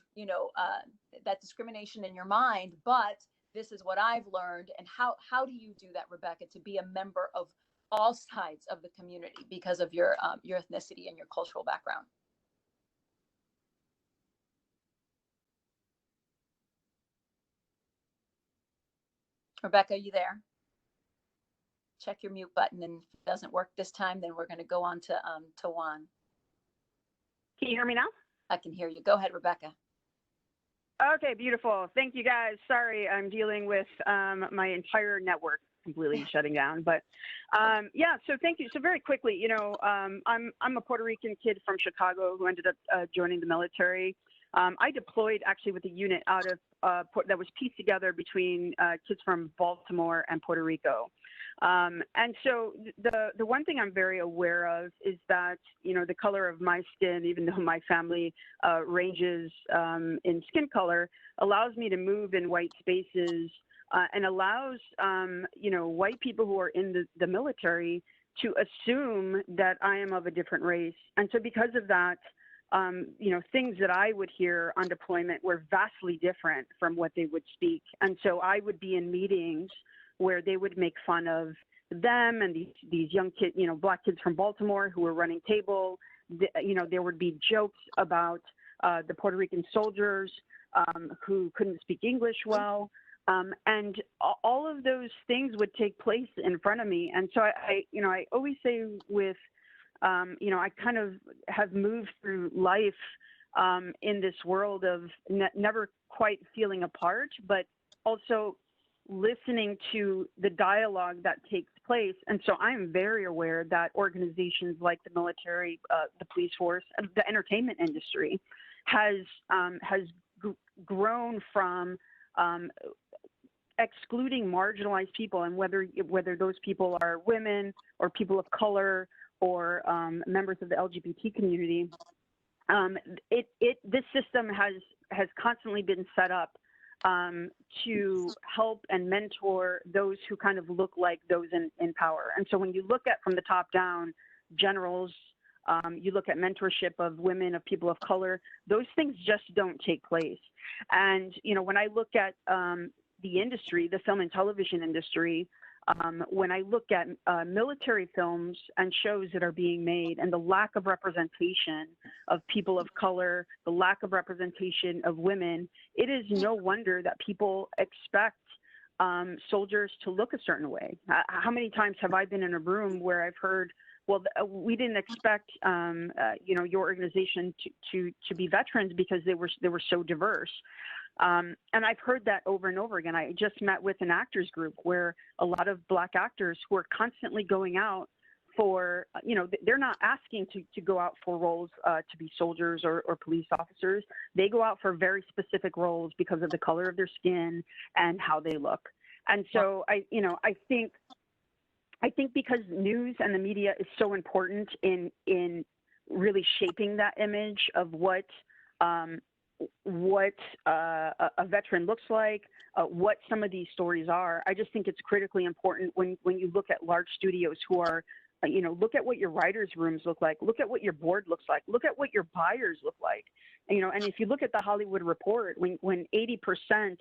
that discrimination in your mind, but this is what I've learned. And how do you do that, Rebecca, to be a member of all sides of the community because of your ethnicity and your cultural background? Rebecca, are you there? Check your mute button, and if it doesn't work this time, then we're going to go on to Juan. Can you hear me now? I can hear you. Go ahead, Rebecca. Okay, beautiful. Thank you, guys. Sorry, I'm dealing with my entire network completely shutting down. But yeah, so thank you. So very quickly, I'm a Puerto Rican kid from Chicago who ended up joining the military. I deployed actually with a unit out of that was pieced together between kids from Baltimore and Puerto Rico. And so the one thing I'm very aware of is that, the color of my skin, even though my family ranges in skin color, allows me to move in white spaces and allows, white people who are in the military to assume that I am of a different race. And so because of that, things that I would hear on deployment were vastly different from what they would speak. And so I would be in meetings where they would make fun of them and these young kids, black kids from Baltimore who were running table. There would be jokes about the Puerto Rican soldiers who couldn't speak English well. And all of those things would take place in front of me. And so I always say with, I kind of have moved through life in this world of never quite feeling apart, but also listening to the dialogue that takes place. And so I'm very aware that organizations like the military, the police force, and the entertainment industry has grown from excluding marginalized people, and whether those people are women or people of color or members of the LGBT community, this system has constantly been set up to help and mentor those who kind of look like those in power. And so when you look at from the top down, generals, you look at mentorship of women, of people of color, those things just don't take place. And, when I look at the industry, the film and television industry, when I look at military films and shows that are being made and the lack of representation of people of color, the lack of representation of women, it is no wonder that people expect soldiers to look a certain way. How many times have I been in a room where I've heard, well, we didn't expect, your organization to be veterans because they were so diverse. And I've heard that over and over again. I just met with an actors group where a lot of Black actors who are constantly going out for, they're not asking to go out for roles to be soldiers or police officers. They go out for very specific roles because of the color of their skin and how they look. And so I think because news and the media is so important in really shaping that image of what a veteran looks like, what some of these stories are. I just think it's critically important when you look at large studios who are, look at what your writers' rooms look like, look at what your board looks like, look at what your buyers look like. And if you look at the Hollywood Report, when 80%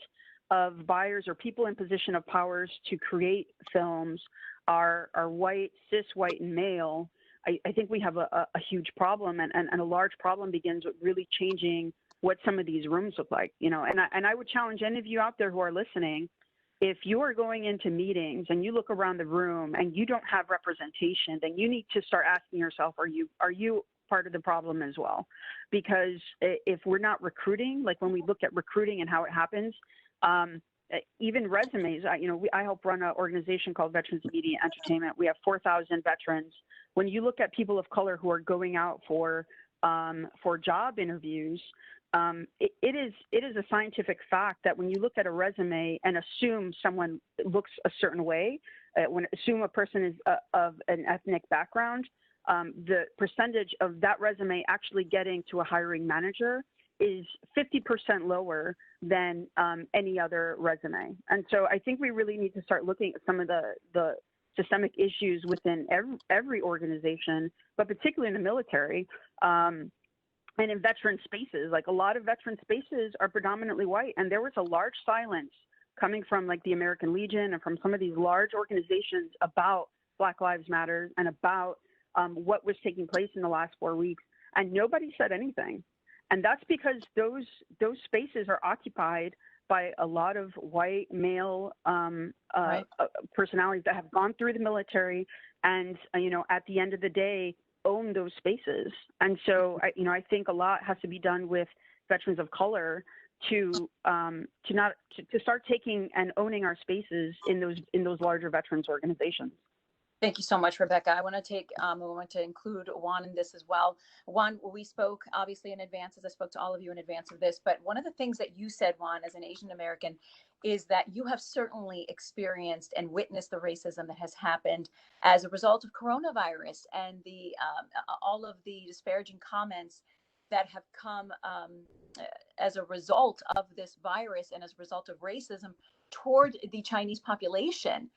of buyers or people in position of powers to create films are white, cis white, and male, I think we have a huge problem, and a large problem begins with really changing what some of these rooms look like, and I would challenge any of you out there who are listening, if you are going into meetings and you look around the room and you don't have representation, then you need to start asking yourself, are you part of the problem as well? Because if we're not recruiting, like when we look at recruiting and how it happens, even resumes. I help run an organization called Veterans Media Entertainment. We have 4,000 veterans. When you look at people of color who are going out for job interviews, it is a scientific fact that when you look at a resume and assume someone looks a certain way, assume a person is of an ethnic background, the percentage of that resume actually getting to a hiring manager is 50% lower than any other resume. And so I think we really need to start looking at some of the systemic issues within every organization, but particularly in the military. And in veteran spaces, like a lot of veteran spaces are predominantly white, and there was a large silence coming from like the American Legion and from some of these large organizations about Black Lives Matter and about what was taking place in the last 4 weeks, and nobody said anything. And that's because those spaces are occupied by a lot of white male personalities that have gone through the military and, at the end of the day, own those spaces. And so, I think a lot has to be done with veterans of color to start taking and owning our spaces in those larger veterans organizations. Thank you so much, Rebecca. I want to take a moment to include Juan in this as well. Juan, we spoke obviously in advance, as I spoke to all of you in advance of this, but one of the things that you said, Juan, as an Asian American, is that you have certainly experienced and witnessed the racism that has happened as a result of coronavirus and the all of the disparaging comments that have come as a result of this virus and as a result of racism toward the Chinese population,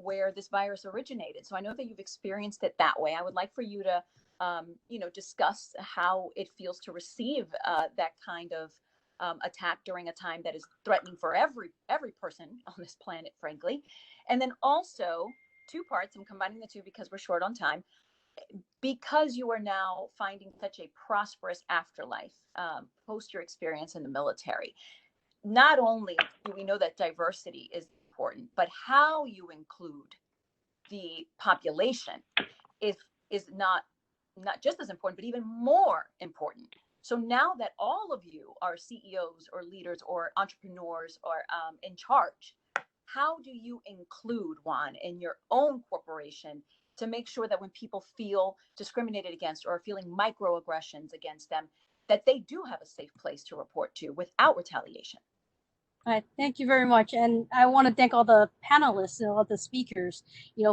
where this virus originated. So I know that you've experienced it that way. I would like for you to, discuss how it feels to receive that kind of attack during a time that is threatening for every person on this planet, frankly. And then also, two parts, I'm combining the two because we're short on time. Because you are now finding such a prosperous afterlife post your experience in the military, not only do we know that diversity is important, but how you include the population is not just as important, but even more important. So now that all of you are CEOs or leaders or entrepreneurs or in charge, how do you include, Juan, in your own corporation to make sure that when people feel discriminated against or are feeling microaggressions against them, that they do have a safe place to report to without retaliation? All right, thank you very much. And I want to thank all the panelists and all the speakers,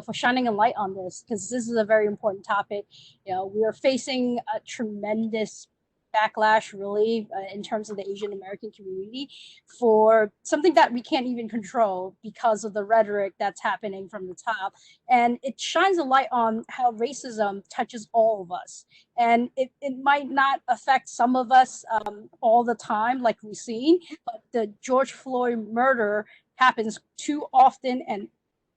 for shining a light on this, because this is a very important topic. We are facing a tremendous backlash, really, in terms of the Asian American community for something that we can't even control because of the rhetoric that's happening from the top. And it shines a light on how racism touches all of us. And it might not affect some of us all the time, like we've seen, but the George Floyd murder happens too often, and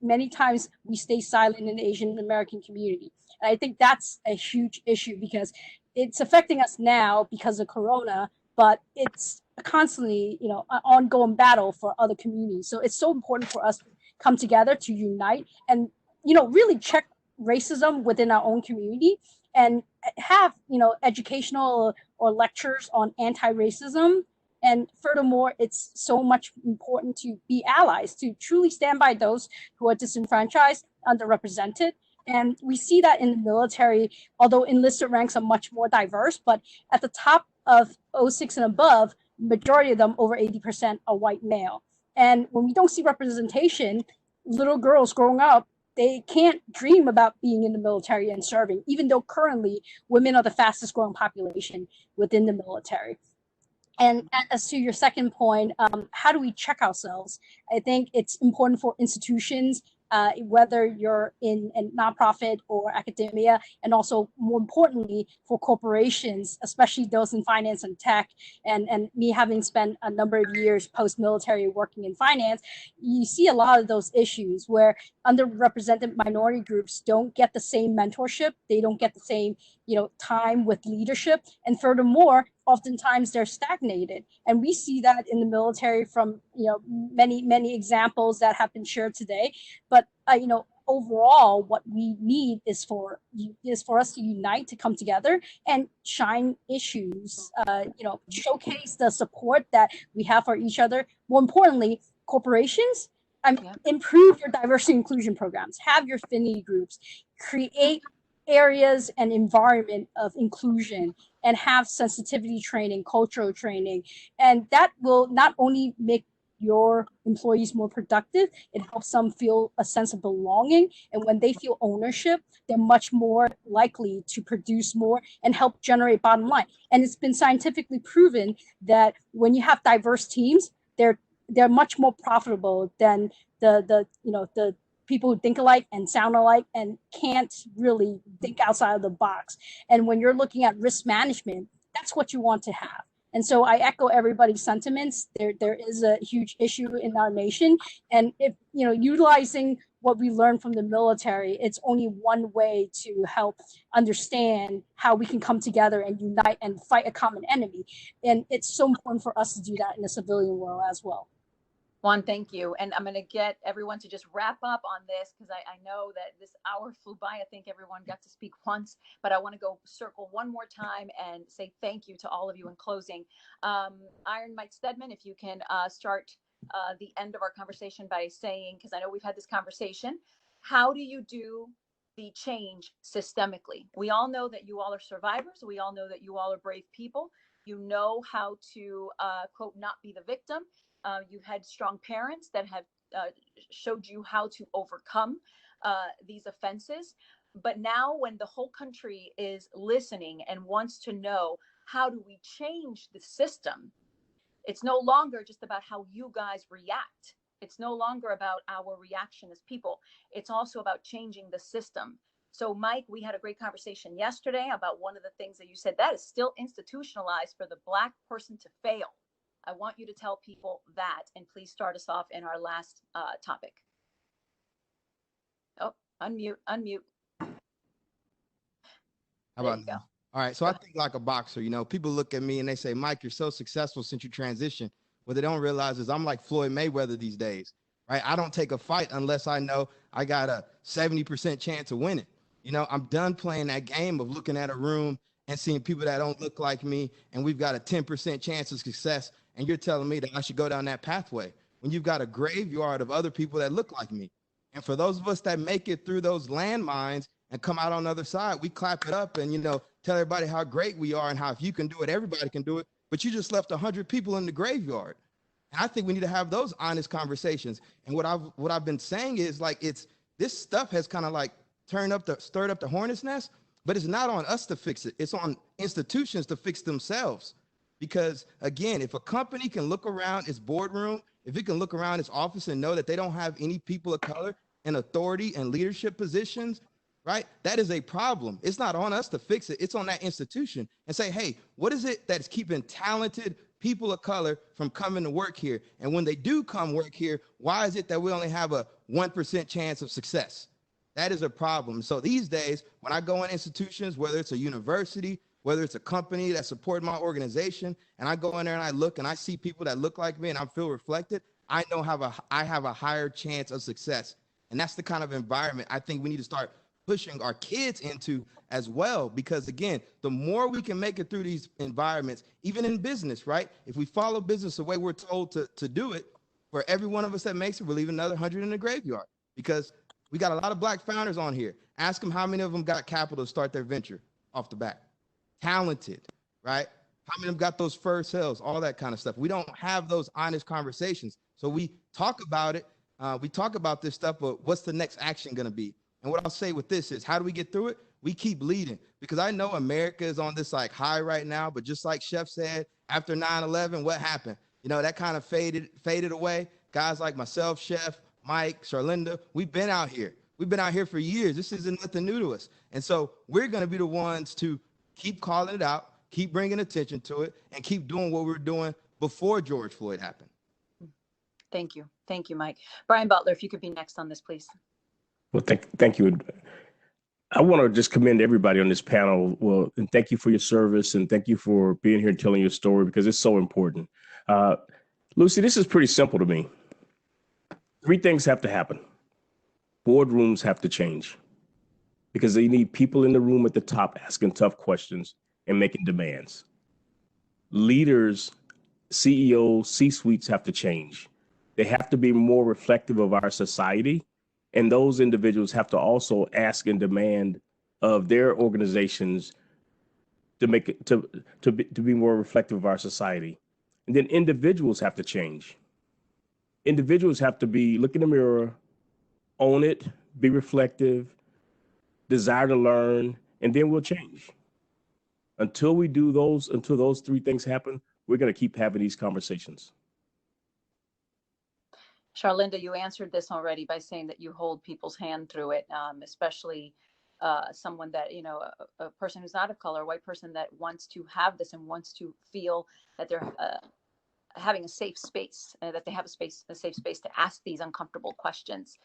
many times we stay silent in the Asian American community. And I think that's a huge issue because it's affecting us now because of Corona, but it's constantly, an ongoing battle for other communities. So it's so important for us to come together, to unite, and, really check racism within our own community and have, educational or lectures on anti-racism. And furthermore, it's so much important to be allies, to truly stand by those who are disenfranchised, underrepresented. And we see that in the military, although enlisted ranks are much more diverse, but at the top of 06 and above, majority of them, over 80%, are white male. And when we don't see representation, little girls growing up, they can't dream about being in the military and serving, even though currently women are the fastest growing population within the military. And as to your second point, how do we check ourselves? I think it's important for institutions, whether you're in a nonprofit or academia, and also more importantly for corporations, especially those in finance and tech, and me having spent a number of years post-military working in finance, you see a lot of those issues where underrepresented minority groups don't get the same mentorship, they don't get the same time with leadership, and furthermore, oftentimes they're stagnated. And we see that in the military from many examples that have been shared today. But overall, what we need is for us to unite, to come together and shine issues, showcase the support that we have for each other. More importantly, corporations, Yeah. improve your diversity inclusion programs, have your affinity groups, create areas and environment of inclusion, and have sensitivity training, cultural training. And that will not only make your employees more productive, it helps them feel a sense of belonging. And when they feel ownership, they're much more likely to produce more and help generate bottom line. And it's been scientifically proven that when you have diverse teams, they're much more profitable than the people who think alike and sound alike and can't really think outside of the box. And when you're looking at risk management, that's what you want to have. And so I echo everybody's sentiments. There is a huge issue in our nation, and if utilizing what we learned from the military, it's only one way to help understand how we can come together and unite and fight a common enemy. And it's so important for us to do that in the civilian world as well. Juan, thank you. And I'm going to get everyone to just wrap up on this because I know that this hour flew by. I think everyone got to speak once, but I want to go circle one more time and say thank you to all of you in closing. Iron Mike Stedman, if you can start the end of our conversation by saying, because I know we've had this conversation, how do you do the change systemically? We all know that you all are survivors. We all know that you all are brave people. You know how to, quote, not be the victim. You had strong parents that have showed you how to overcome these offenses. But now when the whole country is listening and wants to know, how do we change the system? It's no longer just about how you guys react. It's no longer about our reaction as people. It's also about changing the system. So, Mike, we had a great conversation yesterday about one of the things that you said that is still institutionalized for the Black person to fail. I want you to tell people that, and please start us off in our last topic. Oh, unmute. How about now? All right. So I think like a boxer, people look at me and they say, Mike, you're so successful since you transitioned. What they don't realize is I'm like Floyd Mayweather these days, right? I don't take a fight unless I know I got a 70% chance of winning. I'm done playing that game of looking at a room and seeing people that don't look like me, and we've got a 10% chance of success. And you're telling me that I should go down that pathway when you've got a graveyard of other people that look like me. And for those of us that make it through those landmines and come out on the other side, we clap it up and, tell everybody how great we are and how if you can do it, everybody can do it. But you just left 100 people in the graveyard. And I think we need to have those honest conversations. And what I've been saying is like, this stuff has kind of like stirred up the hornet's nest, but it's not on us to fix it. It's on institutions to fix themselves. Because again, if a company can look around its boardroom, if it can look around its office and know that they don't have any people of color in authority and leadership positions, right? That is a problem. It's not on us to fix it. It's on that institution and say, hey, what is it that's keeping talented people of color from coming to work here? And when they do come work here, why is it that we only have a 1% chance of success? That is a problem. So these days, when I go in institutions, whether it's a university, whether it's a company that supports my organization, and I go in there and I look and I see people that look like me and I feel reflected, I know I have a higher chance of success. And that's the kind of environment I think we need to start pushing our kids into as well. Because again, the more we can make it through these environments, even in business, right? If we follow business the way we're told to do it, for every one of us that makes it, we'll leave another 100 in the graveyard. Because we got a lot of Black founders on here. Ask them how many of them got capital to start their venture off the bat. Talented, right? How many of them got those first sales, all that kind of stuff. We don't have those honest conversations. So we talk about it. We talk about this stuff, but what's the next action going to be? And what I'll say with this is, how do we get through it? We keep leading, because I know America is on this like high right now, but just like Chef said, after 9/11, what happened? That kind of faded away. Guys like myself, Chef, Mike, Charlinda, we've been out here. We've been out here for years. This isn't nothing new to us. And so we're going to be the ones to keep calling it out, keep bringing attention to it, and keep doing what we were doing before George Floyd happened. Thank you. Thank you, Mike. Brian Butler, if you could be next on this, please. Well, thank you. I want to just commend everybody on this panel. Well, and thank you for your service, and thank you for being here and telling your story, because it's so important. Lucy, this is pretty simple to me. 3 things have to happen. Boardrooms have to change, because they need people in the room at the top asking tough questions and making demands. Leaders, CEOs, C-suites have to change. They have to be more reflective of our society. And those individuals have to also ask and demand of their organizations to make it to be more reflective of our society. And then individuals have to change. Individuals have to be look in the mirror, own it, be reflective, desire to learn, and then we'll change. Until those three things happen, we're going to keep having these conversations. Charlinda, you answered this already by saying that you hold people's hand through it, especially someone that, a person who's not of color, a white person that wants to have this and wants to feel that they're having a safe space, that they have a safe space to ask these uncomfortable questions.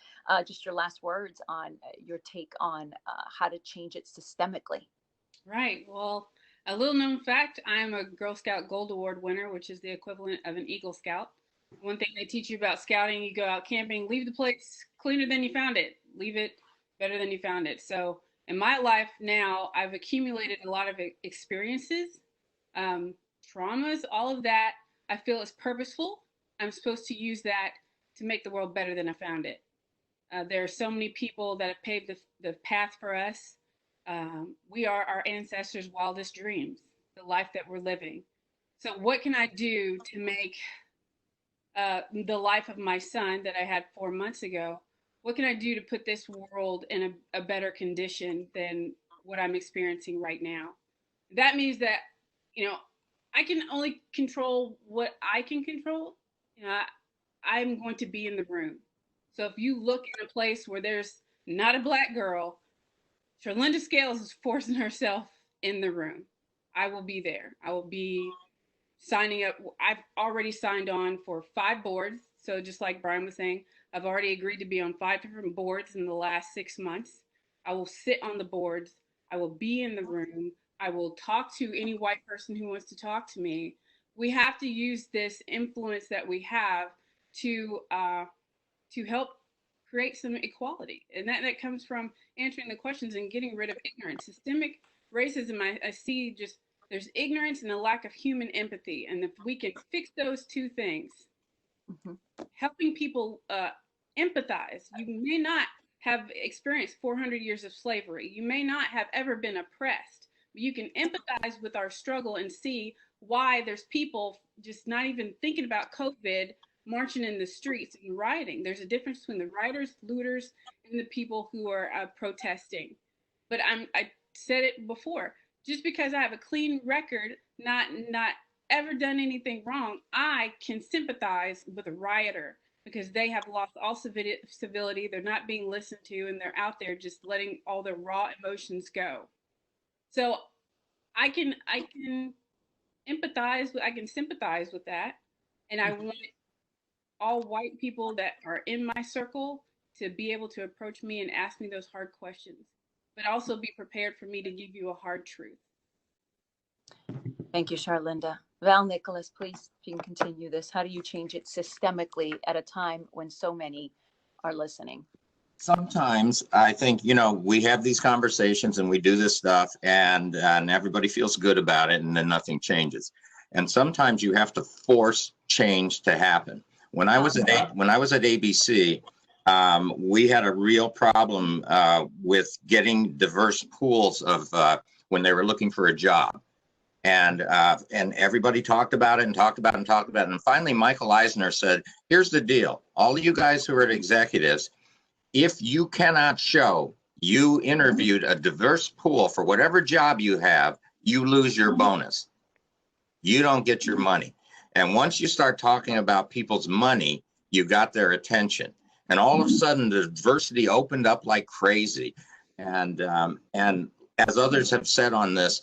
Just your last words on your take on how to change it systemically. Right. Well, a little known fact, I'm a Girl Scout Gold Award winner, which is the equivalent of an Eagle Scout. One thing they teach you about scouting, you go out camping, leave the place cleaner than you found it. Leave it better than you found it. So in my life now, I've accumulated a lot of experiences, traumas, all of that. I feel is purposeful. I'm supposed to use that to make the world better than I found it. There are so many people that have paved the path for us. We are our ancestors' wildest dreams, the life that we're living. So what can I do to make the life of my son that I had 4 months ago, what can I do to put this world in a better condition than what I'm experiencing right now? That means that, I can only control what I can control. I'm going to be in the room. So if you look in a place where there's not a Black girl, Charlinda Scales is forcing herself in the room. I will be there. I will be signing up. I've already signed on for 5 boards. So just like Brian was saying, I've already agreed to be on 5 different boards in the last 6 months. I will sit on the boards. I will be in the room. I will talk to any white person who wants to talk to me. We have to use this influence that we have to help create some equality. And that comes from answering the questions and getting rid of ignorance. Systemic racism, I see just there's ignorance and a lack of human empathy. And if we can fix those two things, helping people empathize. You may not have experienced 400 years of slavery. You may not have ever been oppressed, but you can empathize with our struggle and see why there's people just not even thinking about COVID marching in the streets and rioting. There's a difference between the rioters, looters, and the people who are protesting. But I said it before, just because I have a clean record, not ever done anything wrong, I can sympathize with a rioter because they have lost all civility. They're not being listened to, and they're out there just letting all their raw emotions go. So I can empathize, I can sympathize with that, and I want all white people that are in my circle to be able to approach me and ask me those hard questions, but also be prepared for me to give you a hard truth. Thank you, Charlinda. Val Nicholas, please, if you can continue this. How do you change it systemically at a time when so many are listening? Sometimes I think, we have these conversations and we do this stuff and everybody feels good about it and then nothing changes. And sometimes you have to force change to happen. When I was at ABC, we had a real problem with getting diverse pools of when they were looking for a job. And everybody talked about it and talked about it and talked about it. And finally, Michael Eisner said, here's the deal. All of you guys who are executives, if you cannot show you interviewed a diverse pool for whatever job you have, you lose your bonus. You don't get your money. And once you start talking about people's money, you got their attention. And all of a sudden, the diversity opened up like crazy. And as others have said on this,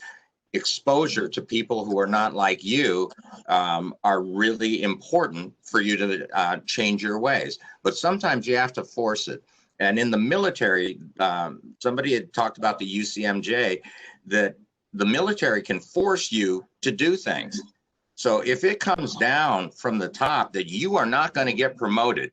exposure to people who are not like you are really important for you to change your ways. But sometimes you have to force it. And in the military, somebody had talked about the UCMJ, that the military can force you to do things. So if it comes down from the top that you are not going to get promoted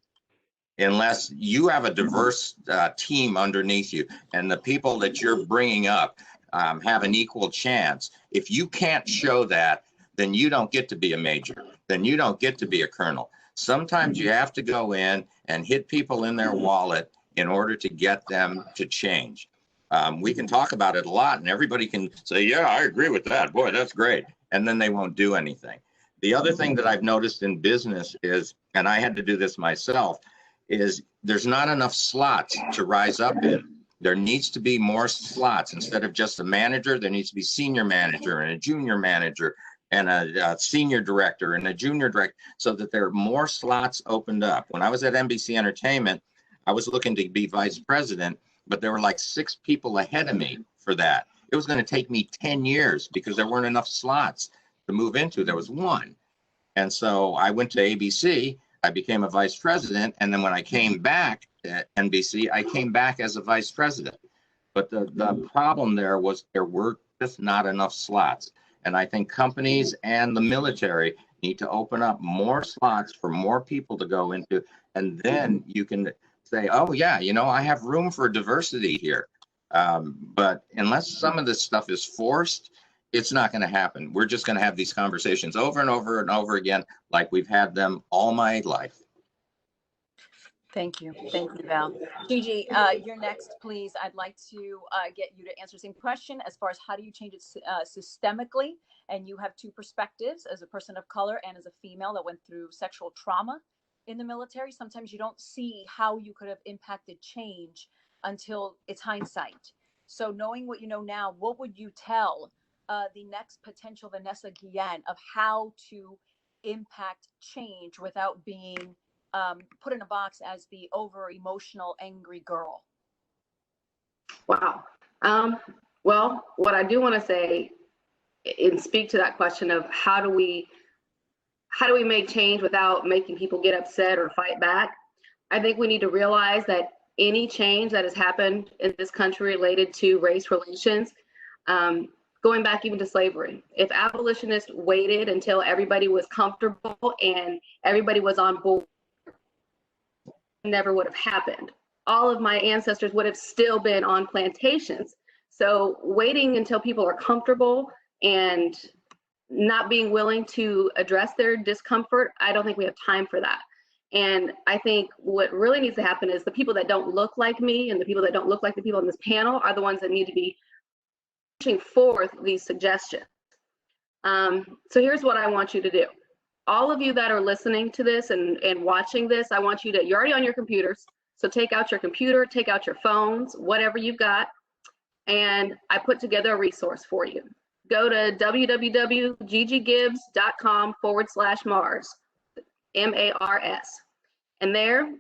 unless you have a diverse team underneath you and the people that you're bringing up have an equal chance, if you can't show that, then you don't get to be a major, then you don't get to be a colonel. Sometimes you have to go in and hit people in their wallet in order to get them to change. We can talk about it a lot and everybody can say, yeah, I agree with that. Boy, that's great. And then they won't do anything. The other thing that I've noticed in business is, and I had to do this myself, is there's not enough slots to rise up in. There needs to be more slots. Instead of just a manager, there needs to be senior manager and a junior manager and a senior director and a junior director, so that there are more slots opened up. When I was at NBC Entertainment, I was looking to be vice president, but there were like 6 people ahead of me for that. It was going to take me 10 years because there weren't enough slots to move into. There was 1. And so I went to ABC, I became a vice president, and then when I came back at NBC, I came back as a vice president. But the problem there was there were just not enough slots. And I think companies and the military need to open up more slots for more people to go into. And then you can say, oh, yeah, you know, I have room for diversity here. But unless some of this stuff is forced, it's not going to happen. We're just going to have these conversations over and over and over again, like we've had them all my life. Thank you. Thank you, Val. Gigi, you're next, please. I'd like to get you to answer the same question as far as how do you change it systemically? And you have 2 perspectives as a person of color and as a female that went through sexual trauma in the military. Sometimes you don't see how you could have impacted change until it's hindsight. So knowing what you know now, what would you tell the next potential Vanessa Guillen of how to impact change without being put in a box as the over emotional, angry girl? Wow. Well, what I do want to say and speak to that question of how do we make change without making people get upset or fight back? I think we need to realize that any change that has happened in this country related to race relations, going back even to slavery, if abolitionists waited until everybody was comfortable and everybody was on board, never would have happened. All of my ancestors would have still been on plantations. So waiting until people are comfortable and not being willing to address their discomfort, I don't think we have time for that. And I think what really needs to happen is the people that don't look like me and the people that don't look like the people on this panel are the ones that need to be pushing forth these suggestions. So here's what I want you to do. All of you that are listening to this and watching this, I want you to, you're already on your computers, so take out your computer, take out your phones, whatever you've got, and I put together a resource for you. Go to www.gigigibbs.com/Mars, M-A-R-S. And there,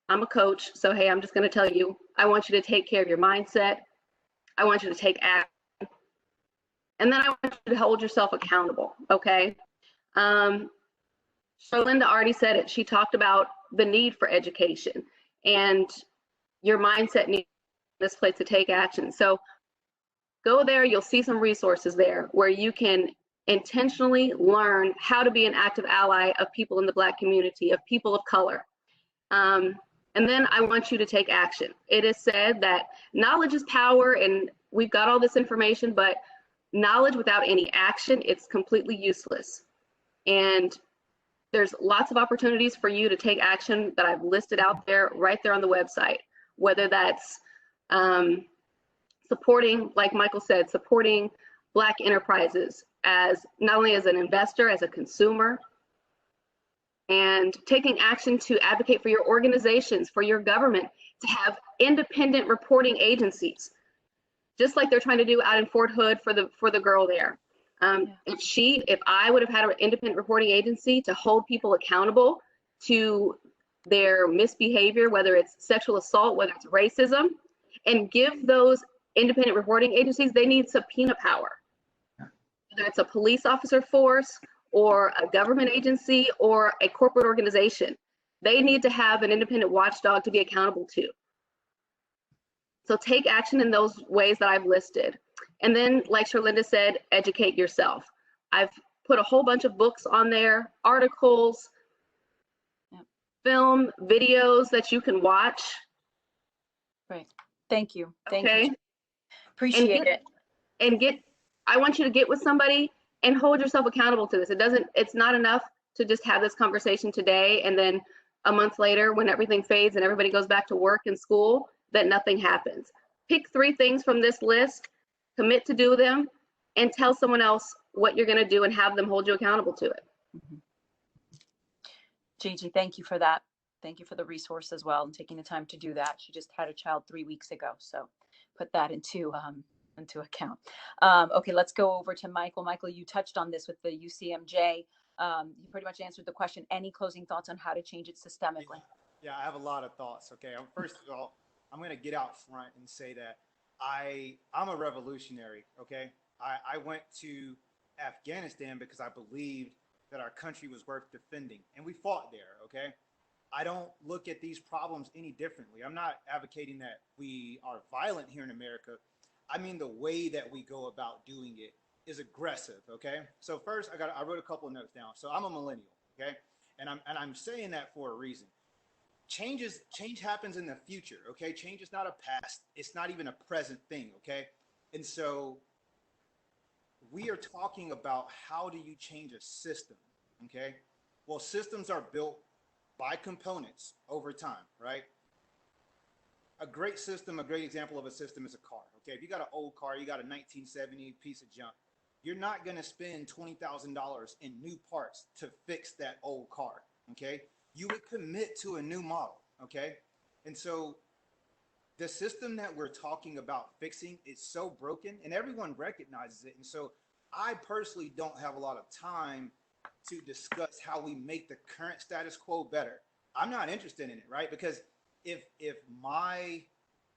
I'm a coach, so hey, I'm just gonna tell you, I want you to take care of your mindset. I want you to take action. And then I want you to hold yourself accountable, okay? Charlinda already said it. She talked about the need for education and your mindset needs this place to take action. So go there, you'll see some resources there where you can intentionally learn how to be an active ally of people in the Black community, of people of color. And then I want you to take action. It is said that knowledge is power, and we've got all this information, but knowledge without any action, it's completely useless. And there's lots of opportunities for you to take action that I've listed out there, right there on the website, whether that's supporting, like Michael said, supporting Black enterprises as not only as an investor, as a consumer, and taking action to advocate for your organizations, for your government, to have independent reporting agencies, just like they're trying to do out in Fort Hood for the girl there. If I would have had an independent reporting agency to hold people accountable to their misbehavior, whether it's sexual assault, whether it's racism, and give those independent reporting agencies, they need subpoena power. Whether it's a police officer force or a government agency or a corporate organization, they need to have an independent watchdog to be accountable to. So take action in those ways that I've listed. And then, like Charlinda said, educate yourself. I've put a whole bunch of books on there, articles, film, videos that you can watch. Great. Thank you. Thank you. Appreciate it. And I want you to get with somebody and hold yourself accountable to this. It's not enough to just have this conversation today, and then a month later, when everything fades and everybody goes back to work and school, that nothing happens. Pick 3 things from this list, commit to do them, and tell someone else what you're going to do and have them hold you accountable to it. Gigi, thank you for that. Thank you for the resource as well and taking the time to do that. She just had a child 3 weeks ago, so put that into account. Okay, let's go over to Michael. Michael, you touched on this with the UCMJ. You pretty much answered the question. Any closing thoughts on how to change it systemically? Yeah, I have a lot of thoughts. Okay, first of all, I'm going to get out front and say that I'm a revolutionary. Okay, I went to Afghanistan because I believed that our country was worth defending, and we fought there. Okay, I don't look at these problems any differently. I'm not advocating that we are violent here in America. I mean, the way that we go about doing it is aggressive. Okay, so first I wrote a couple of notes down. So I'm a millennial. Okay, and I'm saying that for a reason. Change happens in the future. Okay, change is not a past. It's not even a present thing. Okay, and so we are talking about how do you change a system. Okay, well, systems are built by components over time, right? A great system, a great example of a system is a car. Okay, if you got an old car, you got a 1970 piece of junk, you're not going to spend $20,000 in new parts to fix that old car. Okay, you would commit to a new model. Okay, and so the system that we're talking about fixing is so broken, and everyone recognizes it. And so I personally don't have a lot of time to discuss how we make the current status quo better. I'm not interested in it, right? Because if my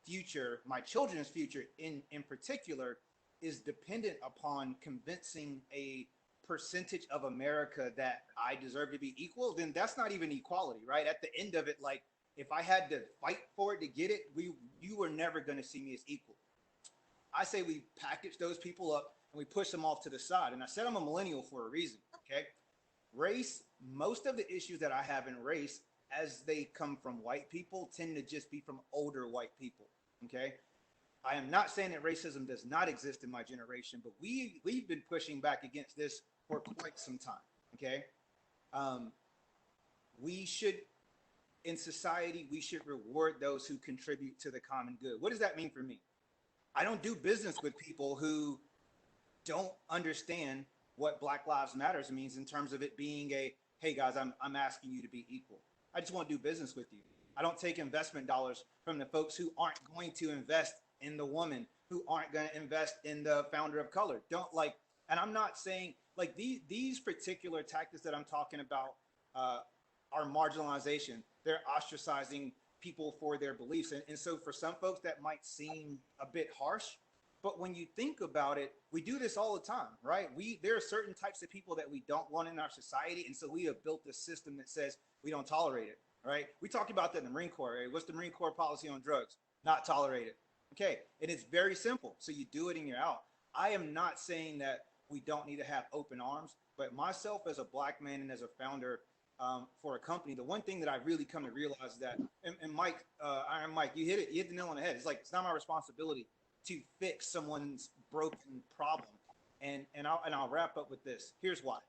future, my children's future in particular, is dependent upon convincing a percentage of America that I deserve to be equal, then that's not even equality, right? At the end of it, like, if I had to fight for it to get it, you were never going to see me as equal. I say we package those people up and we push them off to the side. And I said I'm a millennial for a reason, okay? Race, most of the issues that I have in race, as they come from white people, tend to just be from older white people, okay? I am not saying that racism does not exist in my generation, but we've been pushing back against this for quite some time, okay? We should, in society, we should reward those who contribute to the common good. What does that mean for me? I don't do business with people who don't understand what Black Lives Matters means in terms of it being a, hey guys, I'm asking you to be equal. I just want to do business with you. I don't take investment dollars from the folks who aren't going to invest in the woman, who aren't going to invest in the founder of color. Don't like, and I'm not saying like these particular tactics that I'm talking about are marginalization. They're ostracizing people for their beliefs. And so for some folks that might seem a bit harsh, but when you think about it, we do this all the time, right? There are certain types of people that we don't want in our society. And so we have built a system that says we don't tolerate it, right? We talked about that in the Marine Corps. Right? What's the Marine Corps policy on drugs? Not tolerate it. Okay, and it's very simple. So you do it and you're out. I am not saying that we don't need to have open arms, but myself as a Black man and as a founder for a company, the one thing that I really come to realize is that, and Mike, Iron Mike, you hit the nail on the head. It's like, it's not my responsibility to fix someone's broken problem. And I'll wrap up with this. Here's why.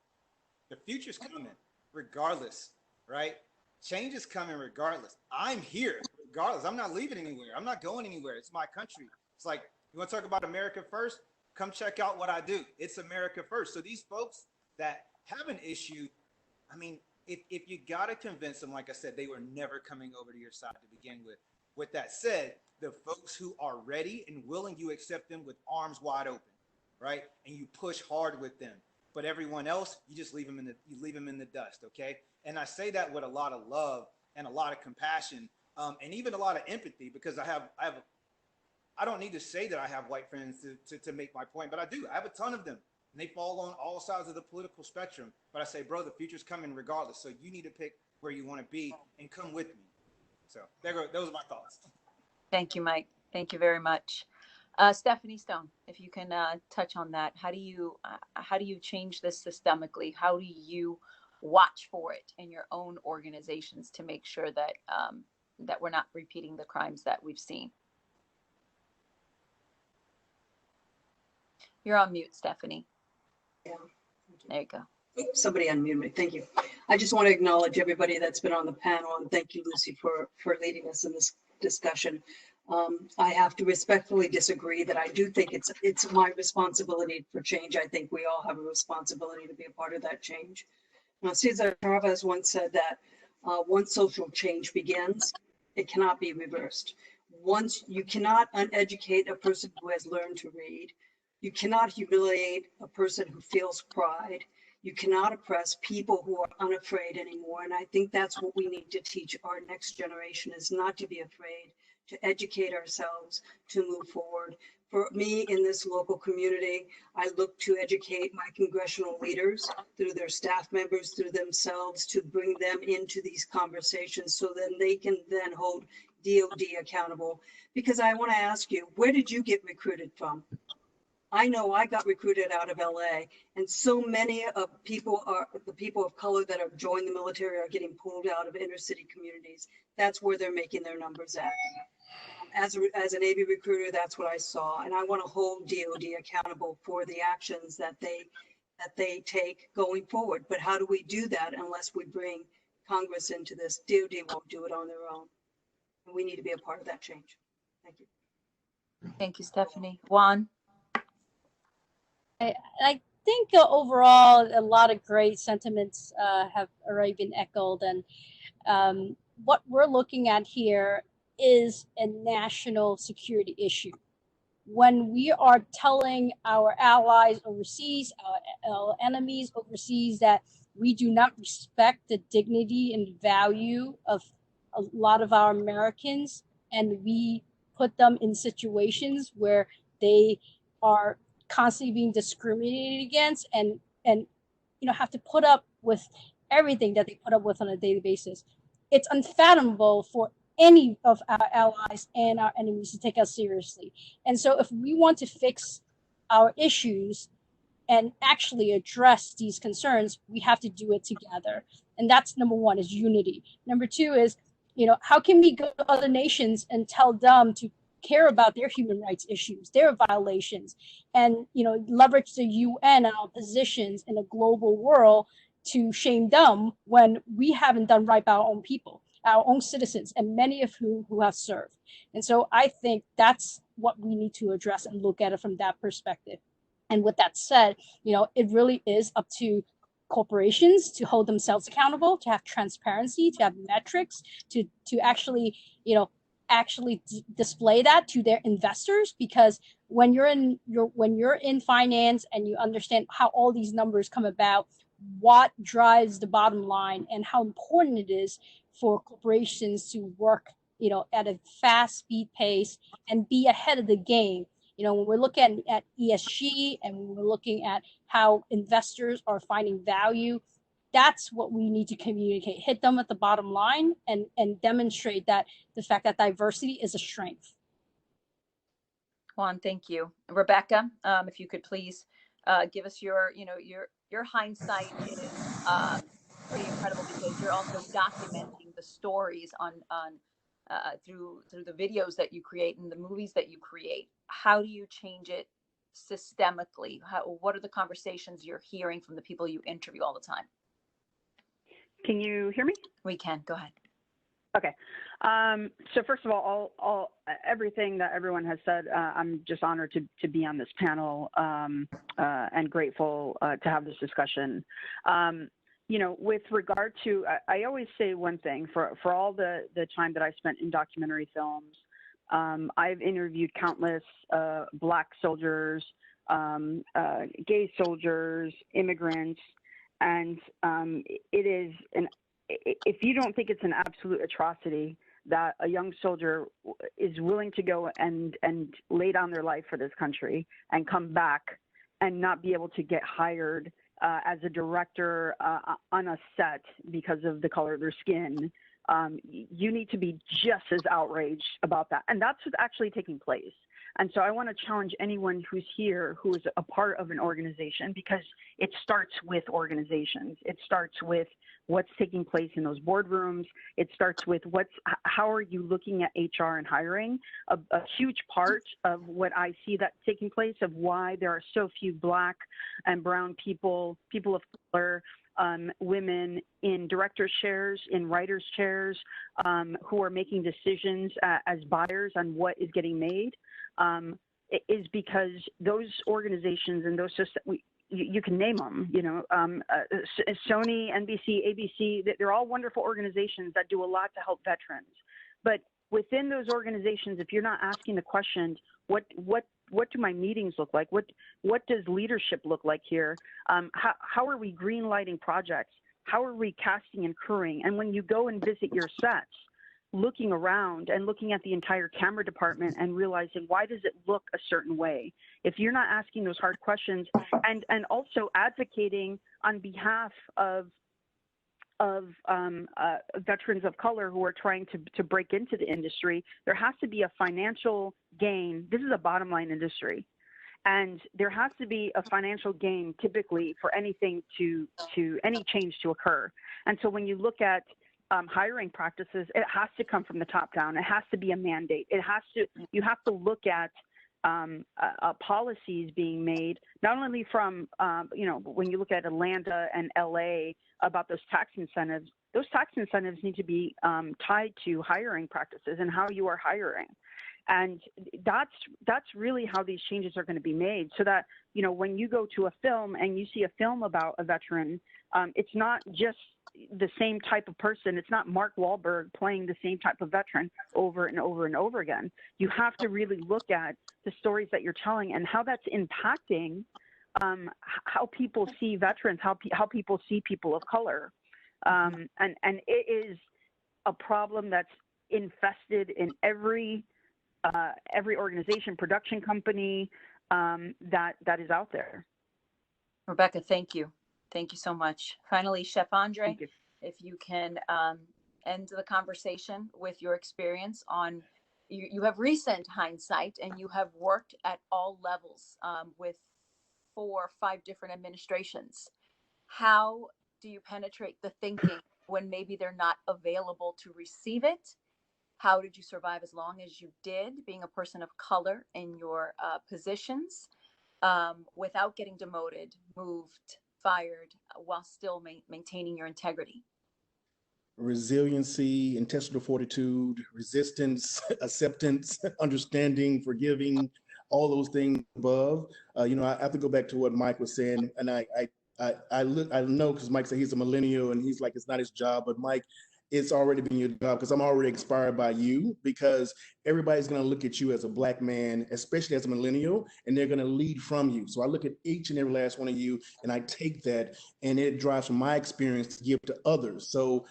The future's coming regardless, right? Change is coming regardless. I'm here regardless. I'm not leaving anywhere. I'm not going anywhere. It's my country. It's like, you want to talk about America first? Come check out what I do. It's America first. So these folks that have an issue, I mean, if you got to convince them, like I said, they were never coming over to your side to begin with. With that said, the folks who are ready and willing, you accept them with arms wide open, right? And you push hard with them. But everyone else, you just leave them in the dust, okay? And I say that with a lot of love and a lot of compassion, and even a lot of empathy, because I don't need to say that I have white friends to make my point, but I do. I have a ton of them, and they fall on all sides of the political spectrum. But I say, bro, the future's coming regardless. So you need to pick where you want to be and come with me. So those are my thoughts. Thank you, Mike. Thank you very much. Stephanie Stone, if you can touch on that, how do you change this systemically? How do you watch for it in your own organizations to make sure that that we're not repeating the crimes that we've seen? You're on mute, Stephanie. Yeah. There you go. Somebody unmute me. Thank you. I just want to acknowledge everybody that's been on the panel, and thank you, Lucy, for leading us in this discussion. I have to respectfully disagree that I do think it's my responsibility for change. I think we all have a responsibility to be a part of that change. Now, Cesar Chavez once said that once social change begins, it cannot be reversed. Once you cannot uneducate a person who has learned to read, you cannot humiliate a person who feels pride. You cannot oppress people who are unafraid anymore. And I think that's what we need to teach our next generation, is not to be afraid, to educate ourselves, to move forward. For me in this local community, I look to educate my congressional leaders through their staff members, through themselves, to bring them into these conversations so then they can then hold DOD accountable. Because I want to ask you, where did you get recruited from? I know I got recruited out of LA, and so many of the people of color that have joined the military are getting pulled out of inner city communities. That's where they're making their numbers at. As a Navy recruiter, that's what I saw, and I want to hold DOD accountable for the actions that they take going forward. But how do we do that unless we bring Congress into this? DOD won't do it on their own, and we need to be a part of that change. Thank you. Thank you, Stephanie. Juan? I think overall a lot of great sentiments have already been echoed, and what we're looking at here is a national security issue. When we are telling our allies overseas, our enemies overseas, that we do not respect the dignity and value of a lot of our Americans, and we put them in situations where they are constantly being discriminated against, and have to put up with everything that they put up with on a daily basis. It's unfathomable for any of our allies and our enemies to take us seriously. And so if we want to fix our issues and actually address these concerns, we have to do it together. And that's number one, is unity. Number two is, how can we go to other nations and tell them to care about their human rights issues, their violations, and leverage the UN and our positions in a global world to shame them when we haven't done right by our own people, our own citizens, and many of who have served. And so I think that's what we need to address and look at it from that perspective. And with that said, it really is up to corporations to hold themselves accountable, to have transparency, to have metrics, to actually, display that to their investors. Because when you're in finance and you understand how all these numbers come about, what drives the bottom line, and how important it is for corporations to work, at a fast speed pace and be ahead of the game. When we're looking at ESG and when we're looking at how investors are finding value, that's what we need to communicate, hit them at the bottom line, and demonstrate that the fact that diversity is a strength. Juan, thank you. Rebecca, if you could please give us your hindsight is pretty incredible, because you're also documenting the stories through the videos that you create and the movies that you create. How do you change it systemically? What are the conversations you're hearing from the people you interview all the time? Can you hear me? We can. Go ahead. Okay. So first of all, everything that everyone has said, I'm just honored to be on this panel and grateful to have this discussion. With regard to, I always say one thing, for all the time that I spent in documentary films, I've interviewed countless Black soldiers, gay soldiers, immigrants, and it is if you don't think it's an absolute atrocity that a young soldier is willing to go and lay down their life for this country and come back and not be able to get hired as a director on a set because of the color of their skin, you need to be just as outraged about that. And that's what's actually taking place. And so I want to challenge anyone who's here who is a part of an organization, because it starts with organizations. It starts with what's taking place in those boardrooms. It starts with how are you looking at HR and hiring? A huge part of what I see that taking place, of why there are so few Black and brown people of color, women in directors' chairs, in writers' chairs, who are making decisions as buyers on what is getting made, is because those organizations and those systems, you can name them, Sony, NBC, ABC, they're all wonderful organizations that do a lot to help veterans. But within those organizations, if you're not asking the questions, what do my meetings look like? What does leadership look like here? How are we green lighting projects? How are we casting and crewing? And when you go and visit your sets, looking around and looking at the entire camera department and realizing, why does it look a certain way? If you're not asking those hard questions, and also advocating on behalf of veterans of color who are trying to break into the industry, there has to be a financial gain. This is a bottom line industry. And there has to be a financial gain typically for anything any change to occur. And so when you look at hiring practices, it has to come from the top down. It has to be a mandate. You have to look at policies being made, not only from, when you look at Atlanta and LA about those tax incentives need to be tied to hiring practices and how you are hiring. And that's really how these changes are going to be made, so that, when you go to a film and you see a film about a veteran, it's not just the same type of person. It's not Mark Wahlberg playing the same type of veteran over and over and over again. You have to really look at the stories that you're telling and how that's impacting how people see veterans, how people see people of color. And it is a problem that's infested in every organization, production company that is out there. Rebecca, thank you. Thank you so much. Finally, Chef Andre, if you can end the conversation with your experience on, you have recent hindsight and you have worked at all levels with 4 or 5 different administrations. How do you penetrate the thinking when maybe they're not available to receive it? How did you survive as long as you did, being a person of color in your positions, without getting demoted, moved, fired, while still maintaining your integrity? Resiliency, intestinal fortitude, resistance, acceptance, understanding, forgiving, all those things above. I have to go back to what Mike was saying, and I know, because Mike said he's a millennial and he's like, it's not his job, but Mike, it's already been your job, because I'm already inspired by you, because everybody's going to look at you as a Black man, especially as a millennial, and they're going to lead from you. So I look at each and every last one of you, and I take that, and it drives from my experience to give to others. So